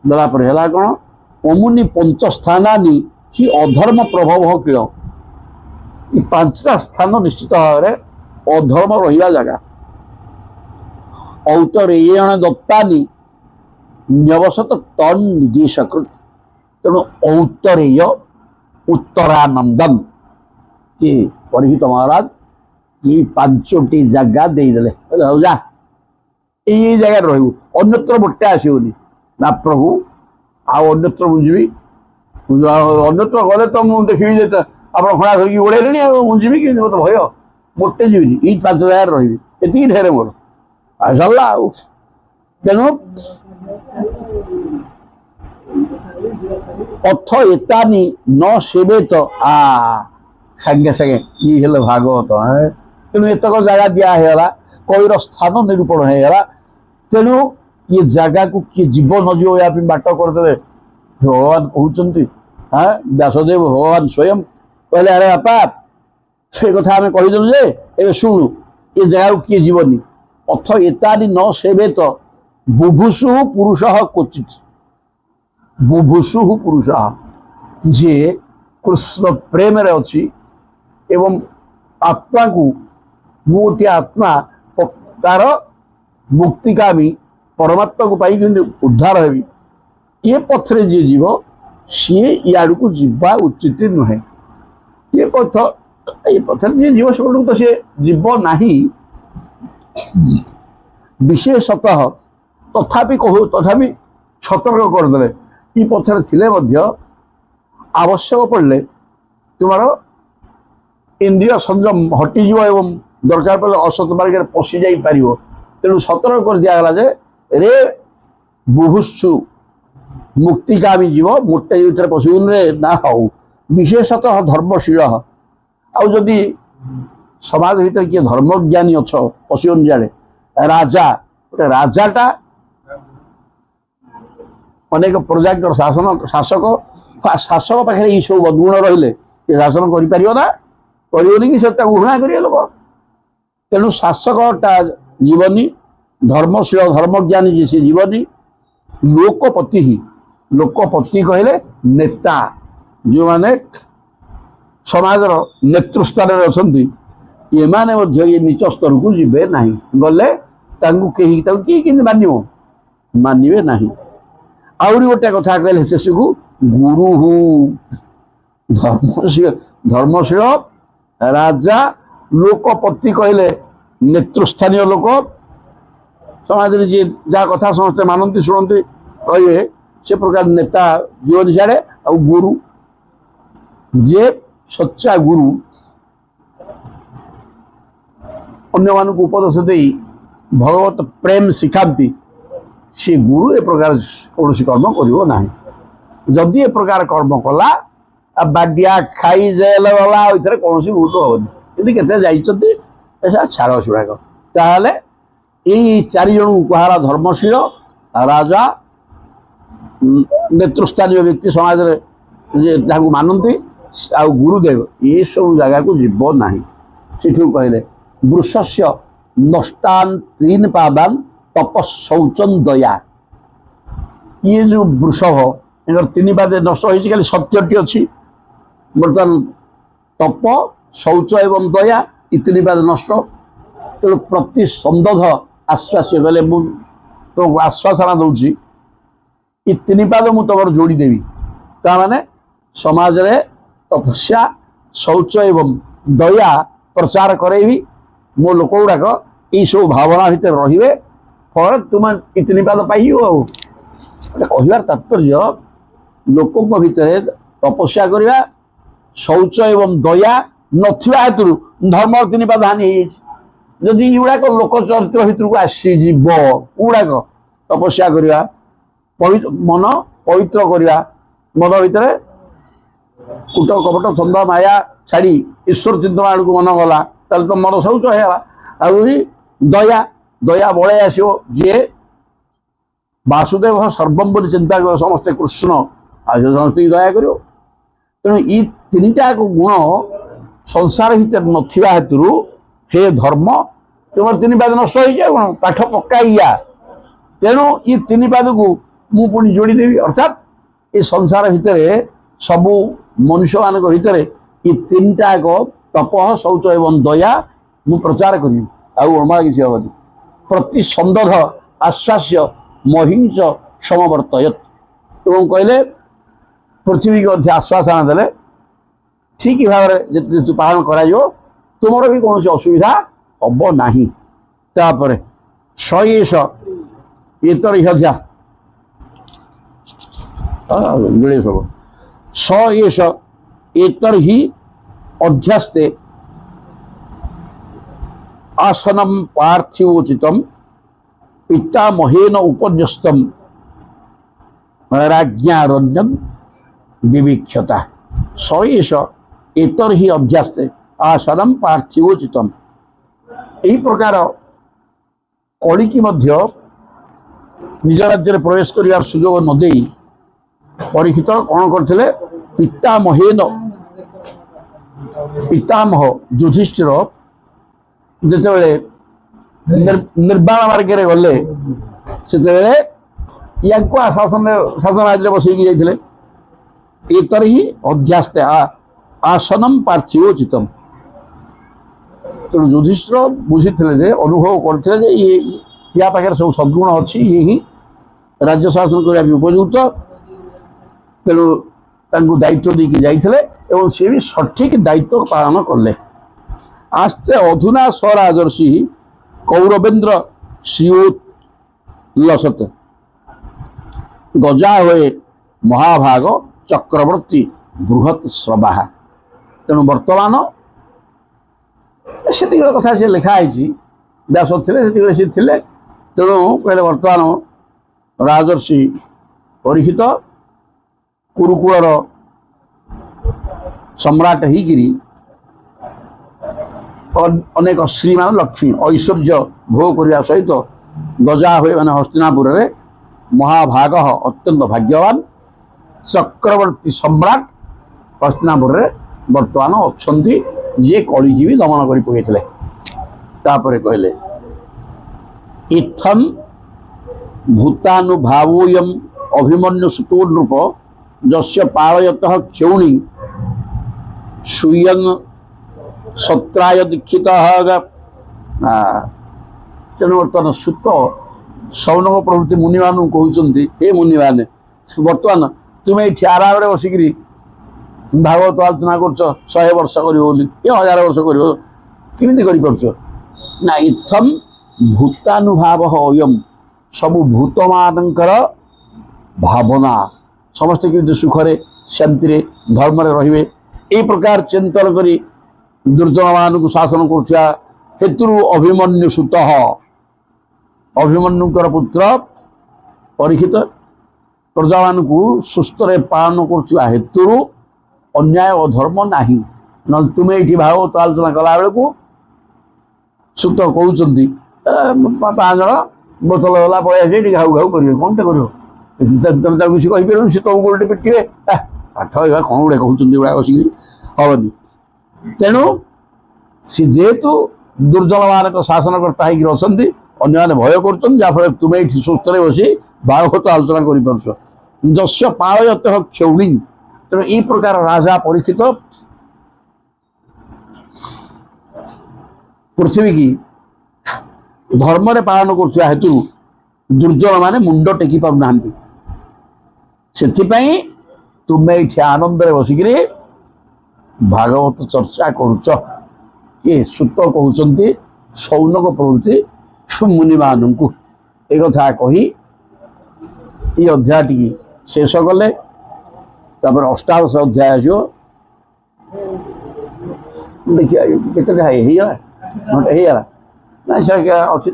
ଦେଲା ପରେ ହେଲା କ'ଣ ଅମୁନି ପଞ୍ଚସ୍ଥାନାନି ହି ଅଧର୍ମ ପ୍ରଭବ କିଳ ଏ 5ଟା ସ୍ଥାନ ନିଶ୍ଚିତ ଭାବରେ ଅଧର୍ମ ରହିବା ଜାଗା ଔତରେୟଣ ଦତ୍ତାନି ନ୍ୟବସତ ତନ୍ ନିର୍ଦ୍ଦେଶକୃତ ତେଣୁ ଔତ୍ତରେୟ ଉତ୍ତରାନନ୍ଦନ କି ପରିହିତ ମହାରାଜ ଏଇ 5ଟି ଜାଗା ଦେଇଦେଲେ ହଉ ଯା ଏଇ ଜାଗାରେ ରହିବୁ ଅନ୍ୟତ୍ର ମୋଟେ ଆସିବନି ନା ପ୍ରଭୁ ଆଉ ଅନ୍ୟତ୍ର ମୁଁ ଯିବି ଅନ୍ୟତ୍ର ଗଲେ ତ ମୁଁ ଦେଖିବି ଯେ ଆପଣ ଖଣା ଧରିକି ଓଳେଇଲେଣି ଆଉ ମୁଁ ଯିବି କେମିତି ମୋତେ ଭୟ ମୋଟେ ଯିବିନି ଏଇ 5 ଜାଗାରେ ରହିବି ଏତିକି ଢେରେ ମୋର ସରିଲା ଆଉ ତେଣୁ ଅଥ ଏତାନି ନ ସେବେ ତ ସାଙ୍ଗେ ସାଙ୍ଗେ ଇଏ ହେଲେ ଭାଗବତ ତେଣୁ ଏତକ ଜାଗା ଦିଆ ହେଇଗଲା କଳିର ସ୍ଥାନ ନିରୂପଣ ହେଇଗଲା ତେଣୁ ये जगह को किए जीव न जीव या बाट करदे भगवान कहते व्यासदेव भगवान स्वयं कहले अरे बापा से कथा आम कहीदेलु जे ए शुणु ये जगह को किए जीवनी अथ एतानि न सेवे तो बुभुषु पुरुष क्वचित बुभुषु पुरुष जे कृष्ण प्रेम रे अच्छी एवं आत्मा को गोटे आत्मा तार मुक्तिकामी परमात्मा को पाई उद्धार हेबी ये पथरे जी जीव सी इाड़ को जीवा उचित नुहे ये पथर जी जीव से तो सी जीव नहीं विशेषतः तथापि कहू तथापि सतर्क करदे ये पथर थिले मध्य आवश्यक पड़े तुम्हार इंद्रिय संयम हटिज एवं दरकार पड़े असत मार्ग पशि जा पार तेणु सतर्क कर दिगला जे रे बुभुत्सु मुक्तिकामी जीव मोटे युद्ध पशुन रे ना हाउ विशेषतः धर्मशील आदि समाज भीतर किए धर्मज्ञानी अच्छ पशुन जाड़े राजा राजाटा अनेक प्रजा शासन शासक शासक पाखे ये सब बदगुण रहिले शासन करना करनी कि घृणा करेंगे लोक तेणु शासकटा जीवनी धर्मशील धर्मज्ञानी जी से जीवनी लोकपति ही लोकपति कहले नेता जो माने समाजर नेतृस्थान अच्छा ये माने ये नीच स्तर को जीवे ना गले किए मानवे ना आहरी गोटे कथा कहले शेष को गुरु धर्मशील राजा लोकपति कहले नेतृस्थानीय लोक समाज में जी जहाँ कथा समस्ते मानती शुणती कहे से प्रकार नेता जीवन साड़े आ गुरु जे सच्चा गुरु अन्य मान उपदेश दे भगवत प्रेम शिखाती सी गुरु ए प्रकार कौन कर्म करना जदि ए प्रकार कर्म कला बाडिया खाई जेल गला कौन भूल हेनी के जाइए छाड़ छुड़ाक ताहले यही चार जन कहारा धर्मशील राजा नेतृस्थानीय व्यक्ति समाज में मानती आ गुरुदेव ये सब जगह को जीव ना से कहले वृषस्य नष्टान तीन पादान तपशौचन दया ये जो वृषभ इन तीन पादे नष्ट होती खाली सत्यटी अच्छी बर्तमान तप शौच एवं दया ये तीन पाद नष्ट तेणु प्रति संदध आश्वास्य गले तुमको आश्वासना दूसरी ये तीन पाद मुझे तुम जोड़ीदेवी ताने समाज रे तपस्या शौच एवं दया प्रचार करेबी मो लोक गुड़ाक ये सब भावना भितर रे फल तुम ये तीन पाद पाइ कहबार तात्पर्य लोक भितर तपस्या करवा शौच एवं दया नथिबा हेतु धर्म तीन पाद हानि जदि युड़ाक लोक चरित्र भितर को आसीज गुड़ाक तपस्या करवा मन पवित्र करवा मन भितर कूट कपट छंद माया छाड़ी ईश्वर चिंतन आड़ को मन गला तो मन शौच है आहरी दया दया बड़े आसो जी वासुदेव सर्वम बोली चिंता कर समस्ते कृष्ण आज समस्त दया कर तेणु ये तीन टा गुण संसार भीतर नथिबा हेतु हे धर्म तुम तीन पाद नष्ट हो पाठ पक्का तेणु ये तीन पाद को मु पुणी जोड़ीदेवी अर्थात ये संसार भितर सबू मनुष्य मान भितर ये तीन टा तप शौच एवं दया मु प्रचार करी आमा किसी हेनी प्रति संदध आश्वास्य महिंस समवर्तयत एवं कहले पृथ्वी को आश्वासना देले ठीक भाव में पालन कर तुमर भी कौन असुविधा हम ना तापर सयेश एतर हजा सब सयेश एतर ही अध्यास्ते आसनम पार्थिवोचितम पितामहेन उपन्यस्तम राज्ञारण्यम विवीक्षता सयेश एतर ही अध्यास्ते आसनम पार्थिवोचितम यही प्रकार कड़ी की मध्य निज राज्य प्रवेश कर सुजोग नदे परीक्षित कौन करते पितामहेन पितामह युधिष्ठिर जिते निर्वाण मार्ग गले से शासन शासन बसईक जाते एतर ही अध्यास्ते आसनम पार्थिवोचितम तेणु युधिष्ठिर बुझी अनुभव करते या पाखे सब सद्गुण अच्छी ये ही राज्य शासन करने उपयुक्त तेणु दायित्व देकी जाते सी भी सठिक दायित्व पालन कले आस्ते अधुना स्वराजर्षि कौरवेन्द्र श्रीयोल्लसत गजा हुए महाभाग चक्रवर्ती बृहत श्रवा तेणु बर्तमान से कथा से लिखाई व्यास थे तेणु कहले बर्तमान राजर्षि परीक्षित कुरुकुलर सम्राट होकरी अनेक श्रीमान लक्ष्मी ऐश्वर्य भोग करने सहित गजा हुए मैंने हस्तिनापुर महाभाग अत्यंत भाग्यवान चक्रवर्ती सम्राट हस्तिनापुर बर्तमान अच्छा जी कलिकी भी दमन कर पकड़े कहले इत्थम भूतानुभावोयम अभिमन्यु सुतो नृप जस्य पालयत क्षौणी सुयं सत्राय दीक्षित तेणु बर्तमान सुत सौनक प्रभृति मुनि मान कहते हे मुनि मैंने बर्तमान तुम्हें ये आराम बसिक भागवत आलोचना कर 100 वर्ष कर 1000 वर्ष कर ना इत्थम भूतानुभाव अयम सबु भूत मानकर भावना समस्ते कि सुखरे शांति धर्म रे ए प्रकार चिंतन करी दुर्जन मान को शासन करुवा हेतु अभिमन्यु सुत अभिमन्युकर पुत्र परीक्षित प्रजा मान को सुस्थ पालन करुवा हेतु अन्याय अधर्म नाही न तुम्हें ये भागवत आलोचना कला बेलू सुत कहते 5 जन बोतल गला पलि घाऊ घाऊ करेंगे कौन टे कर किसी कहीपर सी तुमको गोटे पिटे पाठ कौन गुड़े कहते बसिक हेनी तेणु सी जेहेतु दुर्जन मान शासनकर्ता होकर अच्छा अन्य भय कर जहाँफल तुम्हें ये सुस्थ बसी भागवत आलोचना कर जस्य पालयत क्षौणी तेणु ये प्रकार राजा परीक्षित पृथ्वी की धर्म रे पालन कर हेतु दुर्जन माने मुंड टेकी पार ना से तुम्हें ये आनंद बसिक भागवत चर्चा करुच किए सुत कहते सौनक प्रवृत्ति मुनि मान को एक कथा कही ये अध्याय टी शेष कले अष्टादश अध्याय आसो देखिए केतटा ना से अच्छी